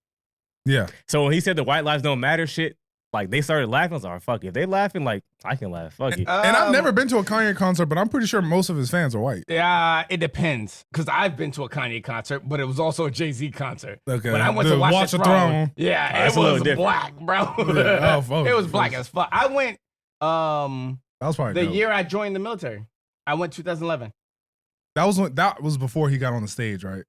Yeah. So when he said the white lives don't matter shit, like, they started laughing. I was like, oh, fuck it. If they laughing, like, I can laugh. Fuck it. And I've never been to a Kanye concert, but I'm pretty sure most of his fans are white. Yeah, it depends. Because I've been to a Kanye concert, but it was also a Jay-Z concert. Okay. When I went to watch the throne. Yeah, That's it a little was different. black, bro. Yeah. It was black as fuck. I went That was probably the dope. year I joined the military. I went 2011. That was before he got on the stage, right?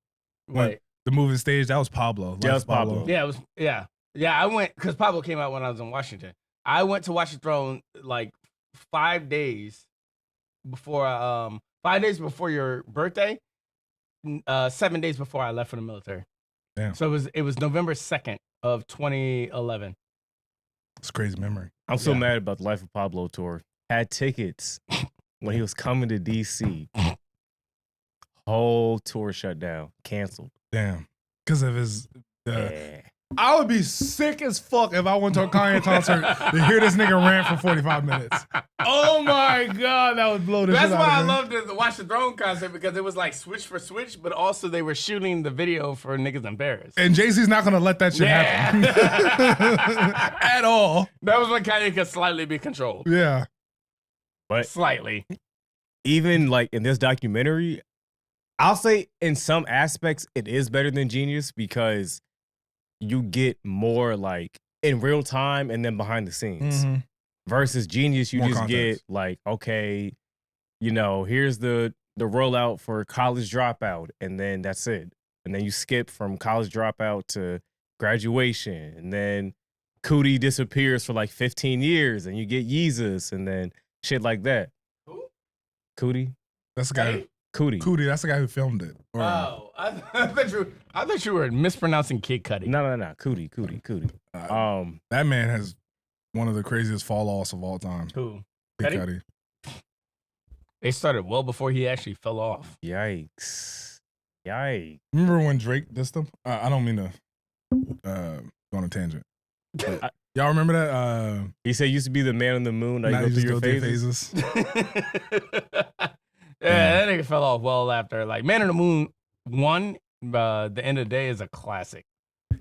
Wait. The moving stage, that was Pablo. Yeah, it was Pablo. Yeah, it was. Yeah. I went because Pablo came out when I was in Washington. I went to watch the throne like 5 days before. 5 days before your birthday. 7 days before I left for the military. Damn. So it was November 2nd of 2011. It's a crazy memory. I'm so mad about the Life of Pablo tour. Had tickets when he was coming to DC. Whole tour shut down, canceled. Damn. Because of his. Yeah. I would be sick as fuck if I went to a Kanye concert to hear this nigga rant for 45 minutes. Oh my God, that would blow the shit That's out why I of me. loved the Watch the Throne concert because it was like switch for switch, but also they were shooting the video for Niggas in Paris. And Jay-Z's not going to let that shit happen. At all. That was when Kanye could slightly be controlled. Yeah. But Slightly. even like in this documentary, I'll say in some aspects it is better than Genius because you get more like in real time and then behind the scenes. Mm-hmm. Versus Genius, you More just context. get like, okay, you know, here's the rollout for College Dropout, and then that's it. And then you skip from College Dropout to graduation, and then Cudi disappears for like 15 years, and you get Yeezus, and then shit like that. Who? Cudi? That's the guy. Cudi. Cudi, that's the guy who filmed it. Or, Oh, I thought you were mispronouncing Kid Cudi. No. Cudi. that man has one of the craziest fall-offs of all time. Who? Kid Cudi? Cudi. They started well before he actually fell off. Yikes. Remember when Drake dissed him? I don't mean to go on a tangent. But y'all remember that? He said he used to be the man on the moon. Now Now you you go just through go your through phases. phases. Yeah, that nigga fell off well after. Like, Man on the Moon 1, the end of the day is a classic.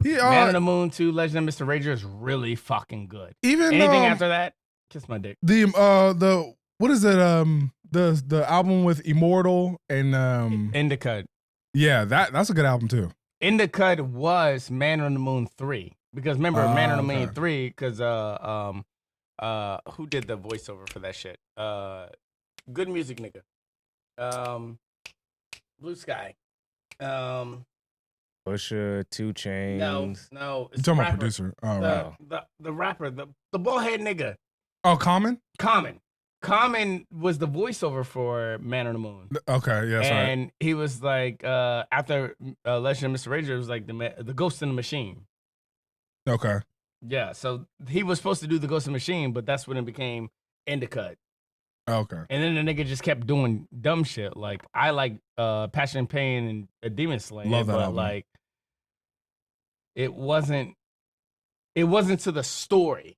Man on the Moon 2, Legend of Mr. Rager is really fucking good. Even Anything after that, kiss my dick. the what is it? The album with Immortal and Indica. yeah, that's a good album too. Indica was Man on the Moon 3. Because remember, Man on the Moon okay. 3, because who did the voiceover for that shit? Good music nigga. Blue Sky. Pusha, 2 Chainz. No. You It's talking the about rapper. producer? Oh, right. The rapper, the bald head nigga. Oh, Common. Common was the voiceover for Man on the Moon. Okay, yeah, sorry. And he was like, after Legend of Mr. Rager, it was like the Ghost in the Machine. Okay. Yeah, so he was supposed to do the Ghost in the Machine, but that's when it became Indica. Okay. And then the nigga just kept doing dumb shit. Like, I like Passion and Pain and Demon Slayer, Love that but album. like, it wasn't to the story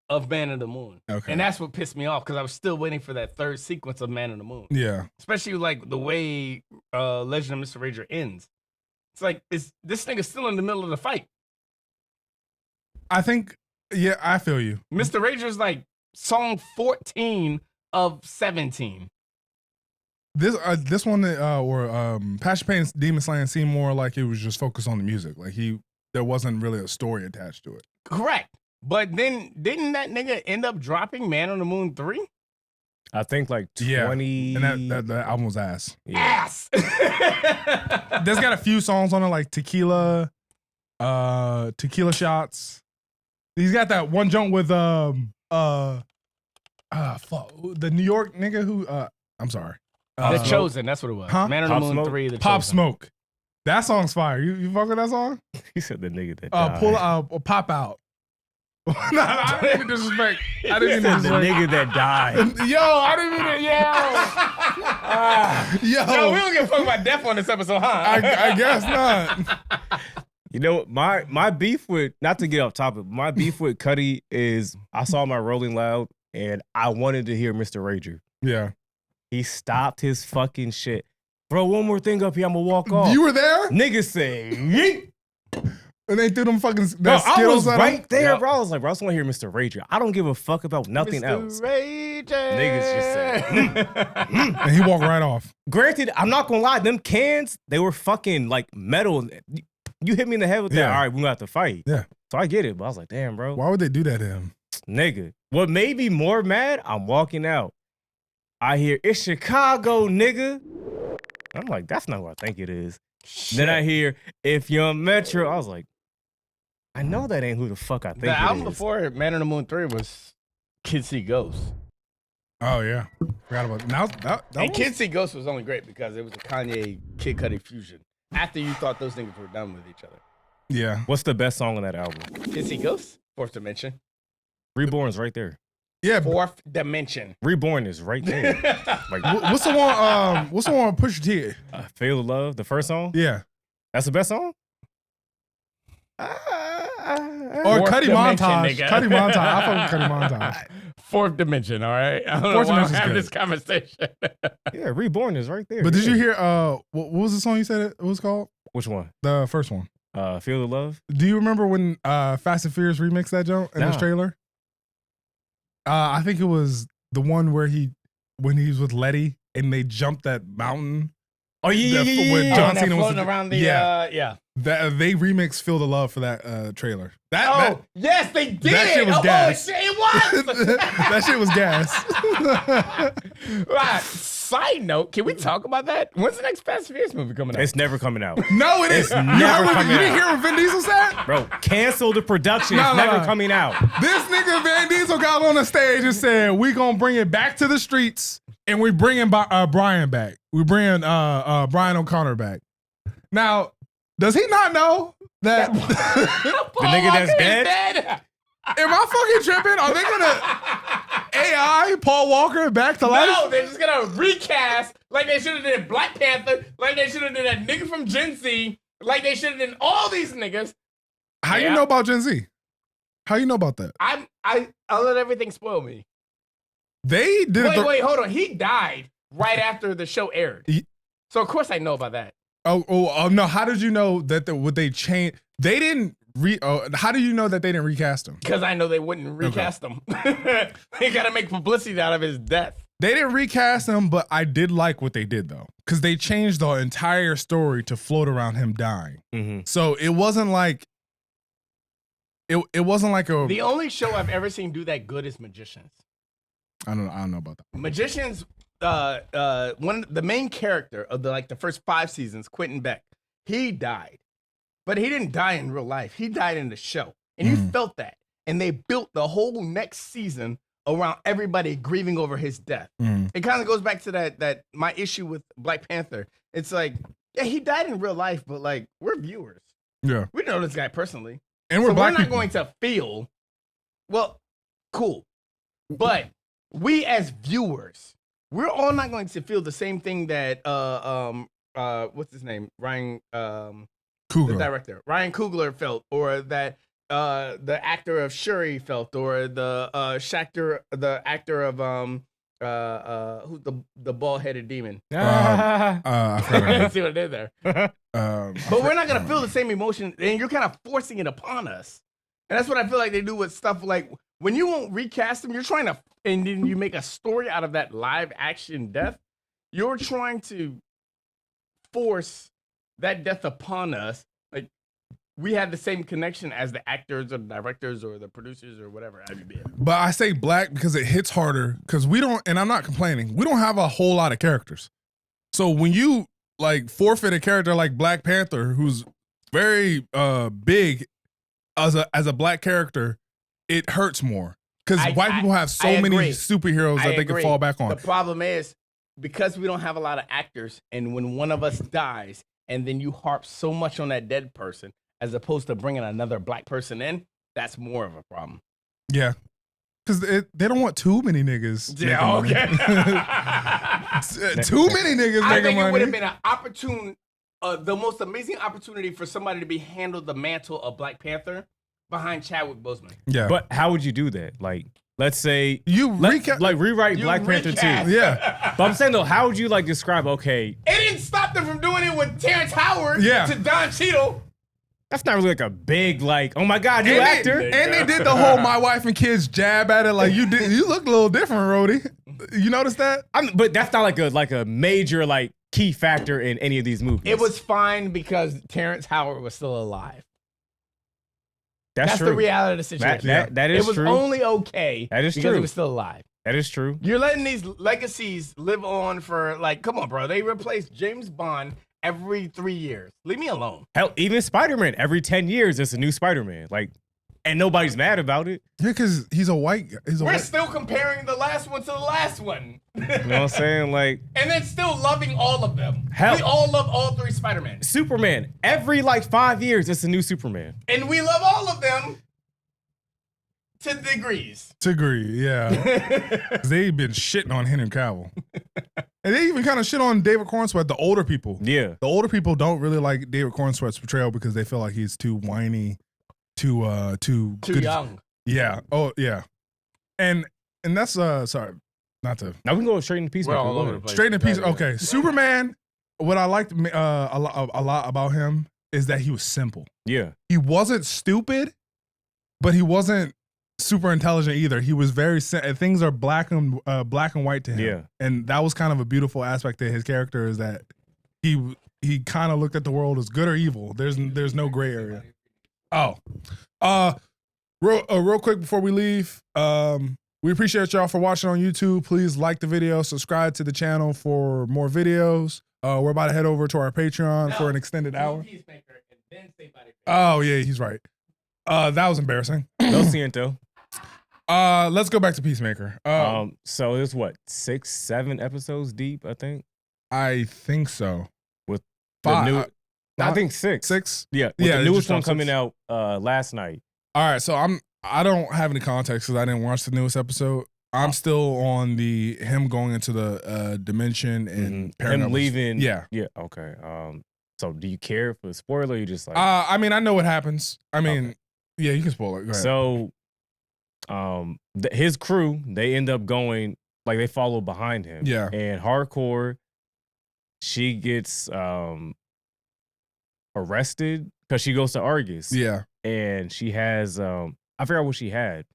of Man on the Moon. Okay. And that's what pissed me off because I was still waiting for that third sequence of Man on the Moon. Yeah. Especially like the way Legend of Mr. Rager ends. It's like, this nigga's still in the middle of the fight. I think, yeah, I feel you. Mr. Rager's like song 14 of 17. This one or Passion Pain's Demon Slayer seemed more like it was just focused on the music. Like there wasn't really a story attached to it. Correct. But then didn't that nigga end up dropping Man on the Moon 3? I think like 20. Yeah. And that album was ass. Yeah. Ass. There's got a few songs on it like Tequila Tequila Shots. He's got that one joint with fuck, the New York nigga who I'm sorry. The Chosen, that's what it was. Huh? Man on Pop the Moon Smoke? 3, The Pop Chosen. Smoke. That song's fire. You fuck with that song? He said the nigga that died. Pop Out. Nah, I didn't mean to disrespect. I didn't mean to the disrespect. nigga that died. Yo, I didn't mean to. Yo, Yo, we don't give a fuck about death on this episode, huh? I guess not. You know, my beef with, not to get off topic, my beef with Cudi is I saw my Rolling Loud and I wanted to hear Mr. Rager. Yeah. He stopped his fucking shit. Bro, one more thing up here, I'm gonna walk off. You were there? Niggas say, yeet. And they threw them fucking Bro, I Skittles was at right him? there, bro. I was like, bro, I just want to hear Mr. Rager. I don't give a fuck about nothing Mr. else. Rager. Niggas just said, And he walked right off. Granted, I'm not gonna lie, them cans, they were fucking like metal. You hit me in the head with that, Yeah. all right, we're gonna have to fight. Yeah. So I get it, but I was like, damn, bro. Why would they do that to him? Nigga. What made me more mad, I'm walking out. I hear, it's Chicago, nigga. I'm like, that's not what I think it is. Then I hear, if you're Metro, I was like, I know that ain't who the fuck I think The it album is. before Man on the Moon 3 was Kid See Ghost. Oh yeah, forgot about now. That And was, Kid See Ghost was only great because it was a Kanye Kid Cudi fusion. After you thought those niggas were done with each other. yeah. What's the best song on that album? Kid See Ghost? Fourth Dimension. Reborn's right there. Yeah. Fourth Dimension. Reborn is right there. Like, What's the one? What's the one with Pusha T? Fail to Love, the first song? Yeah. That's the best song? Or Fourth Cudi Dimension, Montage. nigga. Cudi Montage. I fuck with Cudi Montage. Fourth Dimension, all right? I don't Fourth know why I'm Dimension's having good. this conversation. Yeah, Reborn is right there. But did yeah. you hear? What was the song you said it was called? Which one? The first one. Feel the Love? Do you remember when Fast and Furious remixed that joint in this Nah. trailer? I think it was the one where when he was with Letty and they jumped that mountain. Oh, yeah, That- yeah, yeah, when yeah. John And they're Cena was floating around the, yeah. yeah. That they remixed "Feel the Love" for that trailer. Oh, yes, they did. that shit was oh, gas. Shit, it was. that shit was gas. Right. Side note, can we talk about that? When's the next Fast and Furious movie coming out? It's never coming out. No, it is. It's never coming You didn't out. hear what Vin Diesel said? Bro, cancel the production. No, It's no, never no. coming out. This nigga Van Diesel got on the stage and said, "We gonna bring it back to the streets, and we bringing Brian back. We bringing Brian O'Connor back." Now, does he not know that? The nigga that's dead? Am I fucking tripping? Are they gonna AI Paul Walker back to life? No, they're just gonna recast like they should have did Black Panther, like they should have did that nigga from Gen Z, like they should have done all these niggas. How you Yeah. know about Gen Z? How you know about that? I let everything spoil me. They did it. Wait, hold on. He died right after the show aired. So of course I know about that. Oh no! How did you know that? Would they change? They didn't how do you know that they didn't recast him? Because I know they wouldn't recast him. They gotta make publicity out of his death. They didn't recast him, but I did like what they did though, because they changed the entire story to float around him dying. Mm-hmm. So it wasn't like it wasn't like a. The only show I've ever seen do that good is Magicians. I don't know about that. Magicians, the main character of the first 5 seasons, Quentin Beck, he died, but he didn't die in real life. He died in the show, and you felt that. And they built the whole next season around everybody grieving over his death. It kind of goes back to that my issue with Black Panther. It's like, yeah, he died in real life, but like we're viewers. Yeah, We know this guy personally, and we're so black we're not people. going to feel. Well, cool, but we as viewers, we're all not going to feel the same thing that what's his name, Ryan the Coogler. director Ryan Coogler felt, or that the actor of Shuri felt, or the actor of who's the bald-headed demon. I forgot. See what I did there. But But we're not gonna feel the same emotion, and you're kind of forcing it upon us. And that's what I feel like they do with stuff like when you won't recast them, you're trying to, and then you make a story out of that live action death. You're trying to force that death upon us. Like we have the same connection as the actors or the directors or the producers or whatever. But I say black because it hits harder because we don't, and I'm not complaining, we don't have a whole lot of characters. So when you like forfeit a character like Black Panther, who's very big as a black character, it hurts more because white people have so many superheroes that they can fall back on. The problem is because we don't have a lot of actors, and when one of us dies, and then you harp so much on that dead person as opposed to bringing another black person in, that's more of a problem. Yeah. Because they don't want too many niggas. Yeah, okay. Too many niggas I think making money. it would have been an opportune, the most amazing opportunity for somebody to be handled the mantle of Black Panther behind Chadwick Boseman. Yeah. But how would you do that? Like, let's say You rewrite Black Panther 2. recast. Yeah. But I'm saying though, how would you like describe? Okay, It didn't stop them from doing it with Terrence Howard Yeah. to Don Cheadle. that's not really like a big like. Oh my God, you And actor. they did the whole my wife and kids jab at it like you did. You look a little different, Rhodey. You notice that? But that's not like a major like key factor in any of these movies. It was fine because Terrence Howard was still alive. That's true. the reality of the situation. That is it was true. only okay That is because true. he was still alive. That is true. You're letting these legacies live on for like, come on, bro. They replace James Bond every 3 years. Leave me alone. Hell, even Spider-Man, every 10 years, there's a new Spider-Man. Like, and nobody's mad about it. Yeah, because he's a white guy. We're still comparing the last one to the last one. You know what I'm saying? Like, And then still loving all of them. Hell. We all love all 3 Spider-Man. Superman, every like 5 years, it's a new Superman. And we love all of them to degrees. To agree, yeah. 'Cause they've been shitting on Henry Cavill. And they even kind of shit on David Cornsweet, the older people. Yeah. The older people don't really like David Cornsweet's portrayal because they feel like he's too whiny, too good. Young. Yeah. Oh, yeah. And that's sorry, not to Now we can go straight into Peacemaker. We're all over the place. straight in piece. Okay, Superman. What I liked a lot about him is that he was simple. Yeah. He wasn't stupid, but he wasn't super intelligent either. He was very things are black and white to him. Yeah. And that was kind of a beautiful aspect of his character is that he kind of looked at the world as good or evil. There's no gray area. Oh. Real quick before we leave, we appreciate y'all for watching on YouTube. Please like the video, subscribe to the channel for more videos. We're about to head over to our Patreon for an extended hour. Oh yeah, he's right. That was embarrassing. Lo siento. Let's go back to Peacemaker. So it's what, 6-7 episodes deep, I think. I think so. With Five, the new, I think 6. 6. Yeah, with Yeah, the it newest just one dropped coming 6. out last night. All right, so I don't have any context because I didn't watch the newest episode. I'm still on him going into the dimension and pairing up him with- leaving. Yeah. Yeah. Okay. So do you care for the spoiler? Or you just like I mean, I know what happens. I mean, Okay. yeah, you can spoil it. Go ahead. so. His crew, they end up going like they follow behind him. Yeah. And Hardcore, she gets arrested because she goes to Argus. Yeah. And she has I forgot what she had,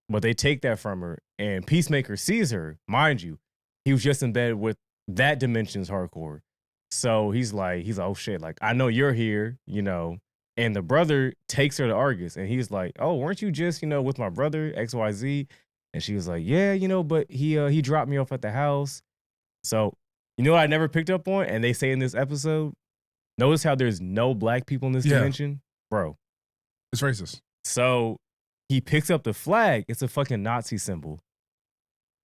but they take that from her. And Peacemaker sees her, mind you, he was just in bed with that dimension's Hardcore. So he's like, oh shit, like I know you're here, you know. And the brother takes her to Argus, and he's like, "Oh, weren't you just, with my brother XYZ?" And she was like, "Yeah, but he dropped me off at the house." So, what I never picked up on, and they say in this episode, notice how there's no black people in this dimension, bro. It's racist. So he picks up the flag. It's a fucking Nazi symbol,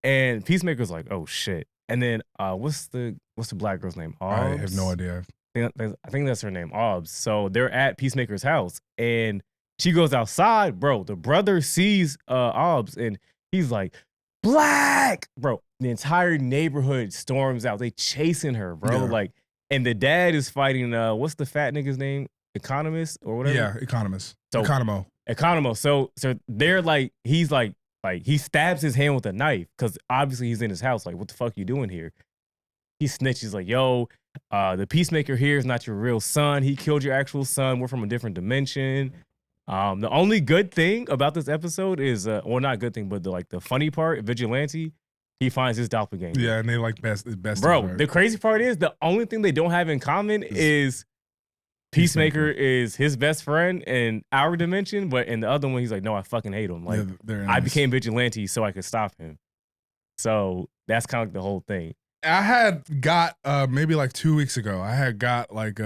and Peacemaker's like, "Oh shit!" And then what's the black girl's name? I have no idea. I think that's her name, Obbs. So they're at Peacemaker's house, and she goes outside, bro. The brother sees Obbs, and he's like, "Black!" Bro, the entire neighborhood storms out. They chasing her, bro. Yeah. Like, and the dad is fighting, what's the fat nigga's name? Economist or whatever? Yeah, economist. So- Economo. So they're like, he's like he stabs his hand with a knife because obviously he's in his house. Like, what the fuck you doing here? He snitches like, yo, the Peacemaker here is not your real son. He killed your actual son. We're from a different dimension. The only good thing about this episode is, well, not good thing, but the funny part, Vigilante, he finds his doppelganger. Yeah, and they like best. Bro, right? the crazy part is the only thing they don't have in common is Peacemaker is his best friend in our dimension, but in the other one, he's like, no, I fucking hate him. Like, they're I enemies. became Vigilante so I could stop him. So that's kind of like the whole thing. I had got maybe like 2 weeks ago. I had got like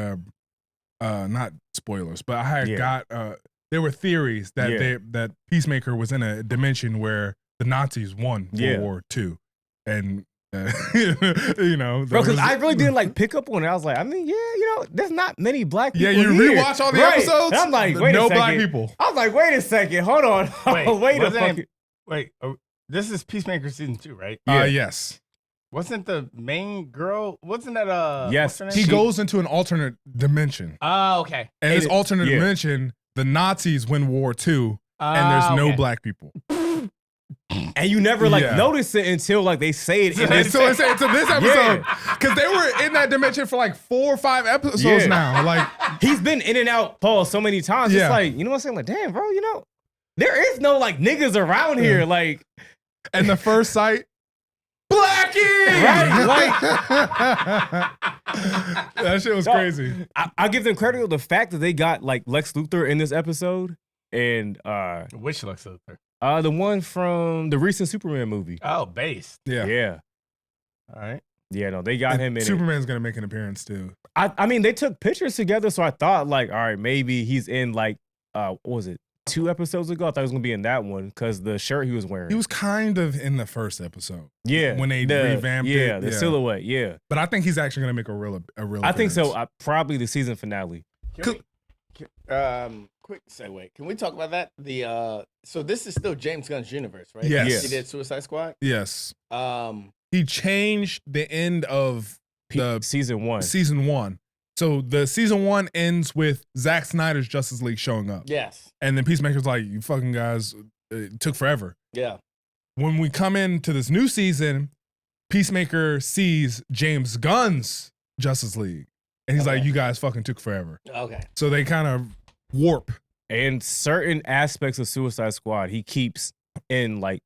not spoilers, but I had Yeah. got there were theories that that Peacemaker was in a dimension where the Nazis won World War II, and you know, Bro, because I really didn't like pick up on it. I was like, I mean, yeah, you know, there's not many black people. Yeah, you here. rewatch all the Right. episodes. And I'm like, wait no a second. black people. I was like, wait a second, hold on, wait a wasn't fucking. it- Wait, this is Peacemaker season 2, right? Yes. Wasn't the main girl? Wasn't that Yes, what's her He name? goes into an alternate dimension, Oh, okay. and this alternate yeah. dimension, the Nazis win World War II, and there's no black people. And you never like Yeah. notice it until like they say it. In And so it's to this episode, because they were in that dimension for like 4 or 5 episodes Yeah. now. Like, He's been in and out, Paul, so many times. Yeah. It's like, you know what I'm saying? Like, damn, bro, you know, there is no like niggas around here. Like, and the first sight, Blackie! Right? That shit was No. crazy. I give them credit for the fact that they got like Lex Luthor in this episode, and Which Lex Luthor? the one from the recent Superman movie. Oh, base. Yeah. Yeah, All right. yeah, no, they got him in it. Superman's gonna make an appearance too. I mean, they took pictures together, so I thought like, all right, maybe he's in like, what was it, 2 episodes ago? I thought he was gonna be in that one because the shirt he was wearing. He was kind of in the first episode. yeah, when they the, revamped yeah, it. the silhouette, yeah. But I think he's actually gonna make a real. I think so. appearance. Probably the season finale. Quick segue. Can we talk about that? So this is still James Gunn's universe, right? Yes. Yes. He did Suicide Squad. Yes. Um, He changed the end of the Season 1. season 1. So the season 1 ends with Zack Snyder's Justice League showing up, yes. and then Peacemaker's like, "You fucking guys, it took forever." Yeah. When we come into this new season, Peacemaker sees James Gunn's Justice League, and he's like, Okay. "You guys fucking took forever." Okay. So they kind of warp. And certain aspects of Suicide Squad, he keeps in like,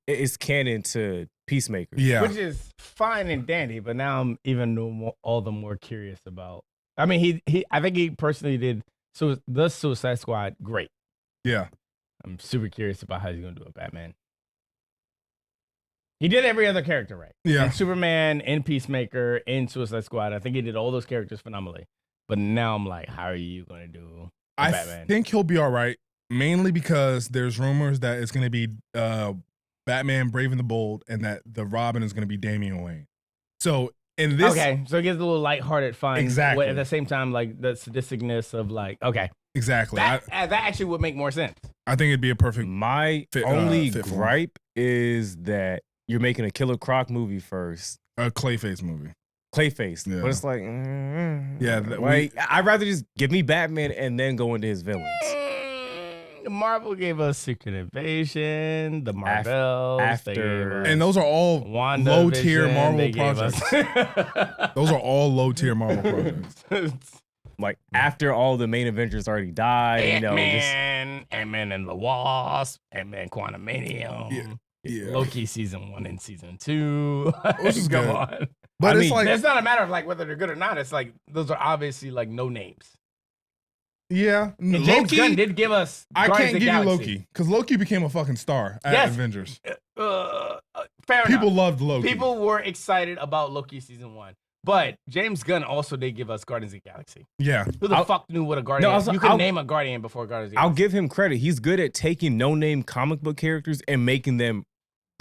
it's canon to Peacemaker. Yeah. Which is fine and dandy, but now I'm even all the more curious about. I mean, I think he personally did the Suicide Squad great. Yeah. I'm super curious about how he's gonna do a Batman. He did every other character right. Yeah. In Superman, in Peacemaker, in Suicide Squad. I think he did all those characters phenomenally. But now I'm like, how are you gonna do I Batman? think he'll be all right, mainly because there's rumors that it's going to be Batman Brave and the Bold, and that the Robin is going to be Damian Wayne. So in this, Okay, so it gets a little lighthearted fun. Exactly. At the same time, like the sadisticness of like, okay, exactly, that actually would make more sense. I think it'd be a perfect. My Fit- only fit for him. gripe is that you're making a Killer Croc movie first. A Clayface movie. Clayface. Yeah. But it's like, Yeah, like, I'd rather just give me Batman and then go into his villains. Marvel gave us Secret Invasion, the Marvels, they gave after- us And those are all WandaVision, low tier they Marvel gave projects. us- Those are all low tier Marvel projects. Like after all the main Avengers already died, you know, just Ant-Man and the Wasp, Ant-Man Quantumanium, Yeah. Loki season 1 and season 2. Which is Come good. on. But I it's mean, like, It's not a matter of like whether they're good or not. It's like those are obviously like no names. yeah, And James Gunn did give us. I Guardians can't of give the you Galaxy. Loki because Loki became a fucking star at Yes. Avengers. Fair People enough. loved Loki. People were excited about Loki season 1, but James Gunn also did give us Guardians of the Galaxy. Yeah. Who the fuck knew what a Guardian? No, You could I'll- name a Guardian before Guardians of the I'll Galaxy. give him credit. He's good at taking no-name comic book characters and making them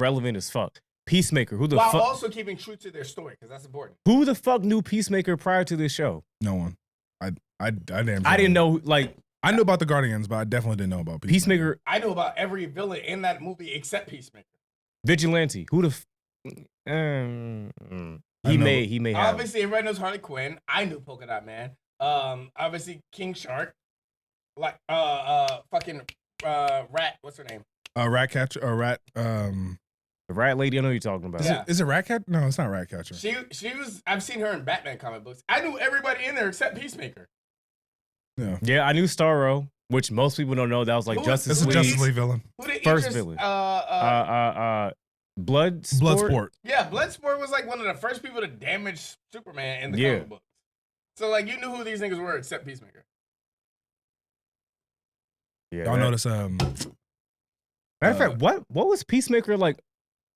relevant as fuck. Peacemaker, who the While fuck? also keeping true to their story, because that's important. Who the fuck knew Peacemaker prior to this show? No one. I didn't know. Like I knew about the Guardians, but I definitely didn't know about Peacemaker, I knew about every villain in that movie except Peacemaker. Vigilante. Who the? I He know. may have. Obviously, everybody knows Harley Quinn. I knew Polka Dot Man. Obviously King Shark. Like fucking Rat. What's her name? Ratcatcher or Rat. The rat lady. I know who you're talking about. Yeah. Is it Ratcatcher? No, it's not Ratcatcher. She was. I've seen her in Batman comic books. I knew everybody in there except Peacemaker. Yeah. Yeah, I knew Starro, which most people don't know. That was like Who- Justice It's a League. Justice League villain. Who did First Idris, villain. Blood. Bloodsport. Yeah, Bloodsport was like one of the first people to damage Superman in the Yeah. comic books. So like you knew who these niggas were except Peacemaker. Yeah. Y'all that- notice Matter of fact, what was Peacemaker like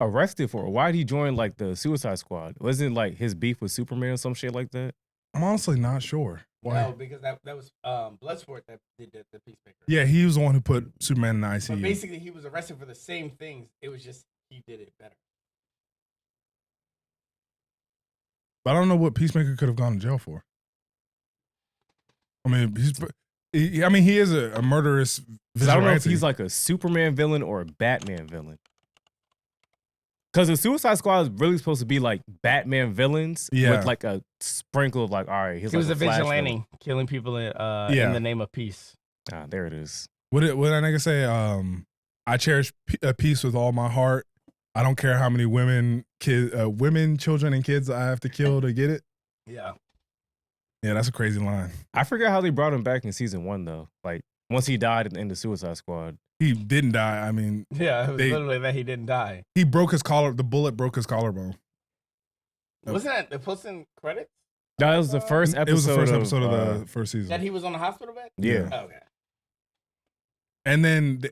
arrested for? Why did he join like the Suicide Squad? Wasn't like his beef with Superman or some shit like that? I'm honestly not sure. Why? No, because that was Bloodsport that did the Peacemaker. Yeah, he was the one who put Superman in the ICU. But basically, he was arrested for the same things. It was just he did it better. But I don't know what Peacemaker could have gone to jail for. I mean, he is a murderous vigilante. I don't know if he's like a Superman villain or a Batman villain. Because the Suicide Squad is really supposed to be like Batman villains with like a sprinkle of like, all right, he was a vigilante, killing people in the name of peace. Ah, there it is. What did that nigga say? I cherish peace with all my heart. I don't care how many women, children, and kids I have to kill to get it. Yeah. Yeah, that's a crazy line. I forgot how they brought him back in season 1 though. Like once he died in the Suicide Squad. He didn't die. I mean, yeah, it was literally that he didn't die. He broke his collar. The bullet broke his collarbone. Wasn't that the post-in credits? No, it was the first episode. It was the first episode of the first season. That he was on the hospital bed? Yeah. Oh, okay. And then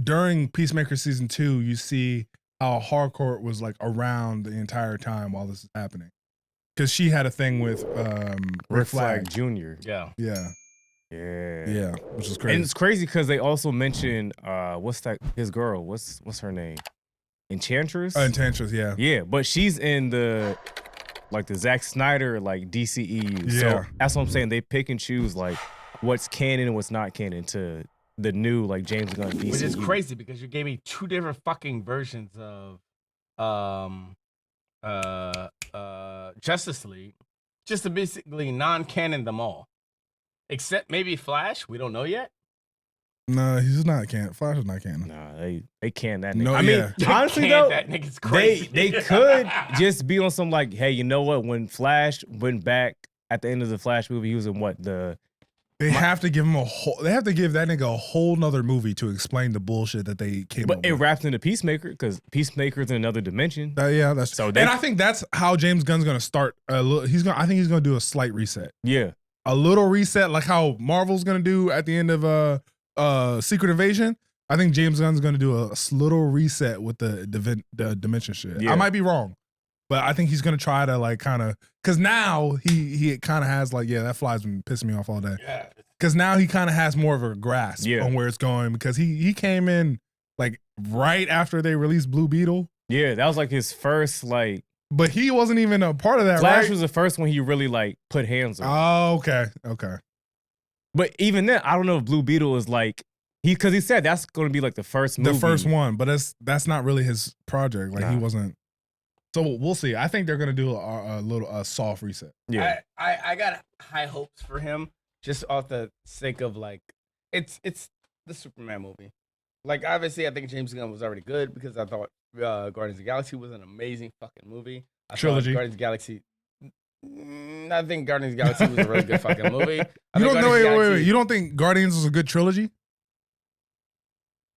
during Peacemaker season 2, you see how Harcourt was like around the entire time while this is happening. Because she had a thing with Rick Flag Jr. Yeah. Yeah. Yeah. Yeah. Which is crazy. And it's crazy because they also mentioned what's that his girl? What's her name? Enchantress? Enchantress, yeah. Yeah, but she's in the Zack Snyder like DCEU. Yeah. So that's what I'm saying. They pick and choose like what's canon and what's not canon to the new like James Gunn DCEU. Which is crazy because you gave me 2 different fucking versions of Justice League, just to basically non-canon them all. Except maybe Flash, we don't know yet. No, he's not canon. Flash is not canon. Nah, they can that nigga. No, I mean, honestly though, that nigga's crazy. They could just be on some like, hey, you know what? When Flash went back at the end of the Flash movie, he was in what They have to give him they have to give that nigga a whole nother movie to explain the bullshit that they came up with. But it wraps into Peacemaker because Peacemaker's in another dimension. Yeah, that's so. And I think that's how James Gunn's gonna start. I think he's gonna do a slight reset. Yeah, a little reset, like how Marvel's gonna do at the end of Secret Invasion. I think James Gunn's gonna do a little reset with the dimension shit. Yeah. I might be wrong, but I think he's gonna try to like kind of because now he kind of has like that fly's been pissing me off all day. Yeah. Because now he kind of has more of a grasp on where it's going because he came in like right after they released Blue Beetle. Yeah, that was like his first like. But he wasn't even a part of that. Flash right? was the first one he really like put hands on. Oh, okay. But even then, I don't know if Blue Beetle is like because he said that's going to be like the first movie. The first one, but that's not really his project. Like he wasn't. So we'll see. I think they're gonna do a soft reset. Yeah, I got high hopes for him just off the sake of like it's the Superman movie. Like obviously, I think James Gunn was already good because I thought Guardians of the Galaxy was an amazing fucking movie. Trilogy. Guardians of the Galaxy. I think Guardians of the Galaxy was a really good fucking movie. You don't know? Wait. You don't think Guardians was a good trilogy?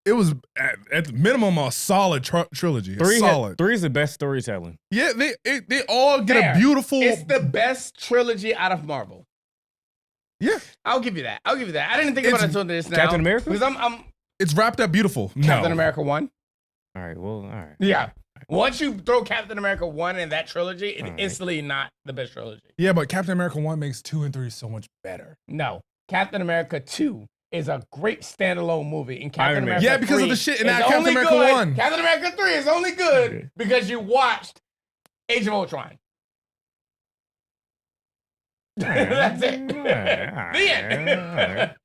It was at the minimum a solid trilogy. Solid. 3 is the best storytelling. Yeah, they all get a beautiful. It's the best trilogy out of Marvel. Yeah, I'll give you that. I didn't think about it until this now. Captain America? Because I'm it's wrapped up beautiful. Captain America 1. All right. Yeah. Once you throw Captain America 1 in that trilogy, it's instantly not the best trilogy. Yeah, but Captain America 1 makes 2 and 3 so much better. No. Captain America 2 is a great standalone movie. And Captain America 3 because of the shit in that is Captain only America good. 1. Captain America 3 is only good because you watched Age of Ultron. That's it. The end.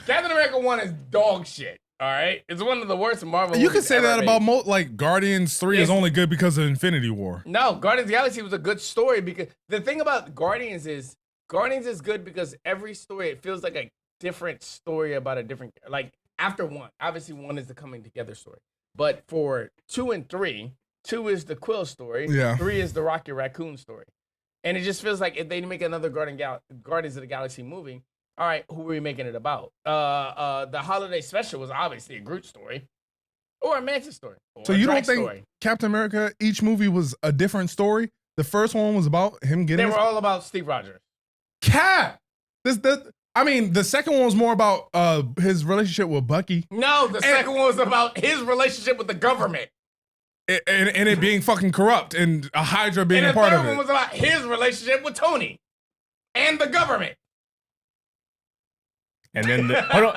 Captain America 1 is dog shit. All right, it's one of the worst Marvel. You could say that made. about like Guardians 3 is only good because of Infinity War. No, Guardians of the Galaxy was a good story because the thing about Guardians is good because every story it feels like a different story about a different like after 1. Obviously 1 is the coming together story, but for 2 and 3, 2 is the Quill story. Yeah. 3 is the Rocky Raccoon story, and it just feels like if they make another Guardians of the Galaxy movie. All right, who are we making it about? The holiday special was obviously a Groot story or a Mantis story. So you don't think Captain America, each movie was a different story? The first one was about him getting... They were all about Steve Rogers. Cap! The second one was more about his relationship with Bucky. No, the second one was about his relationship with the government. And it being fucking corrupt and a Hydra being a part of it. And the third one was about his relationship with Tony. and the government. And then hold on.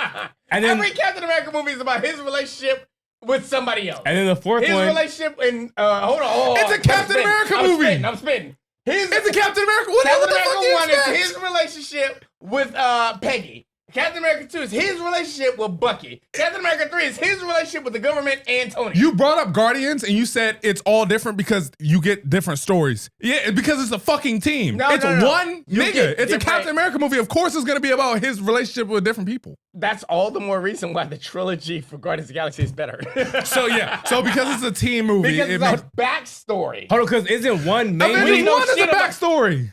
And then Every Captain America movie is about his relationship with somebody else. And then the fourth his one. relationship in hold on. It's a Captain America movie. I'm spitting. It's a Captain America. What Captain the fuck America do you 1 expect? is his relationship with Peggy. Captain America 2 is his relationship with Bucky. Captain America 3 is his relationship with the government and Tony. You brought up Guardians and you said it's all different because you get different stories. Yeah, because it's a fucking team. No, it's no. one You nigga. get It's a different- Captain America movie. Of course it's going to be about his relationship with different people. That's all the more reason why the trilogy for Guardians of the Galaxy is better. So yeah, so because it's a team movie. because it it's makes- a backstory. Hold on, because isn't one main Avengers We know 1 is a shit about- backstory.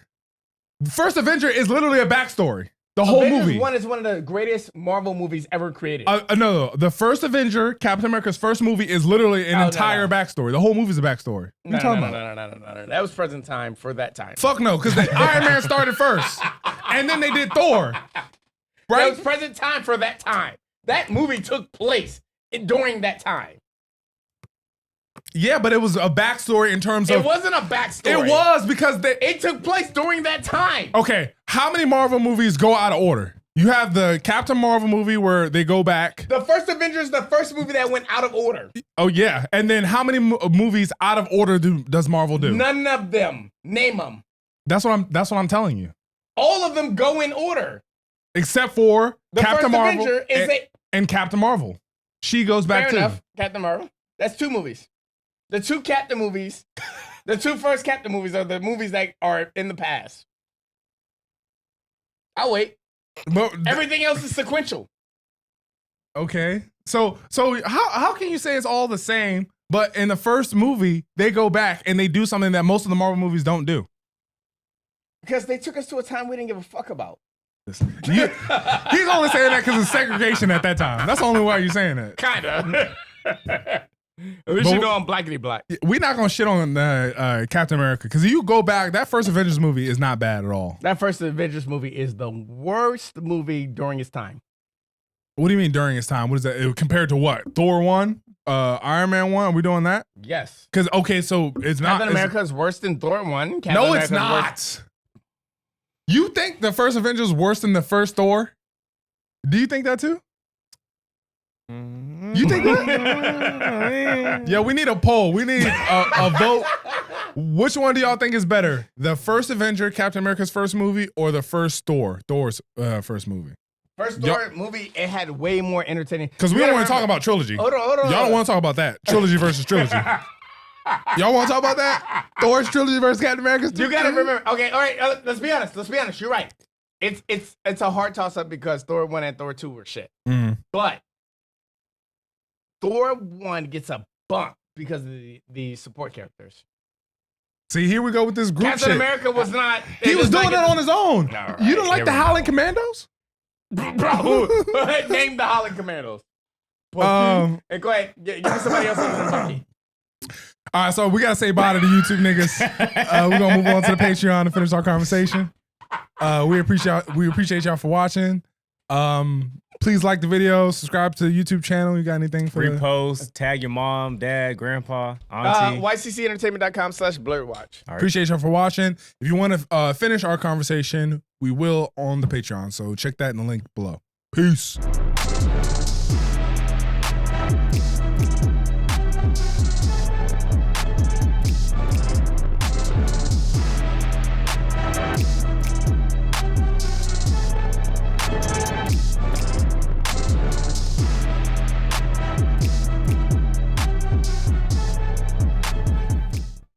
First Avenger is literally a backstory. The whole Avengers movie. 1 is one of the greatest Marvel movies ever created. No, the first Avenger, Captain America's first movie, is literally an No, entire no. backstory. The whole movie's a backstory. What no, you talking no, about? no. That was present time for that time. Fuck no, because Iron Man started first, and then they did Thor. That Right? was present time for that time. That movie took place during that time. Yeah, but it was a backstory in terms It of. wasn't a backstory. It was because they. It took place during that time. Okay, how many Marvel movies go out of order? You have the Captain Marvel movie where they go back. The first Avengers, the first movie that went out of order. Oh yeah, and then how many movies out of order does Marvel do? None of them. Name them. That's what I'm telling you. All of them go in order. Except for The Captain first Marvel Avenger is and Captain Marvel. She goes back fair too. enough. Captain Marvel. That's 2 movies. The 2 Captain movies, the 2 first Captain movies are the movies that are in the past. I'll wait. But Everything else is sequential. okay, so how can you say it's all the same? But in the first movie, they go back and they do something that most of the Marvel movies don't do. Because they took us to a time we didn't give a fuck about. He's only saying that because of segregation at that time. That's the only why you're saying that. Kinda. We should go on blackity black. We're not gonna shit on Captain America because if you go back, that first Avengers movie is not bad at all. That first Avengers movie is the worst movie during its time. What do you mean during its time? What is that compared to what? Thor 1, Iron Man 1? Are we doing that? Yes. Because okay, so it's not. Captain America is worse than Thor 1. Captain No, it's America is worse- not. You think the first Avengers worse than the first Thor? Do you think that too? You think that? Yeah, we need a poll. We need a vote. Which one do y'all think is better? The first Avenger, Captain America's first movie, or the first Thor's first movie? First Thor movie, it had way more entertaining. Because we You don't gotta want to talk remember- about trilogy. Hold on. Y'all don't want to talk about that. Trilogy versus trilogy. Y'all want to talk about that? Thor's trilogy versus Captain America's You gotta remember. Okay, all right. Let's be honest. You're right. It's a hard toss up because Thor 1 and Thor 2 were shit. Mhm. But Thor 1 gets a bump because of the support characters. See, here we go with this group Captain shit. America was not. He was doing it on his own. All right, You didn't like here the we Howling go. Commandos? Bro, name the Holland Commandos. And go ahead, give me somebody else other than Bucky. All right, so we gotta say bye to the YouTube niggas. We're gonna move on to the Patreon to finish our conversation. We appreciate y'all for watching. Please like the video, subscribe to the YouTube channel. You got anything for Repost, tag your mom, dad, grandpa, auntie. yccentertainment.com/blerdwatch. Appreciate y'all for watching. If you want to finish our conversation, we will on the Patreon. So check that in the link below. Peace.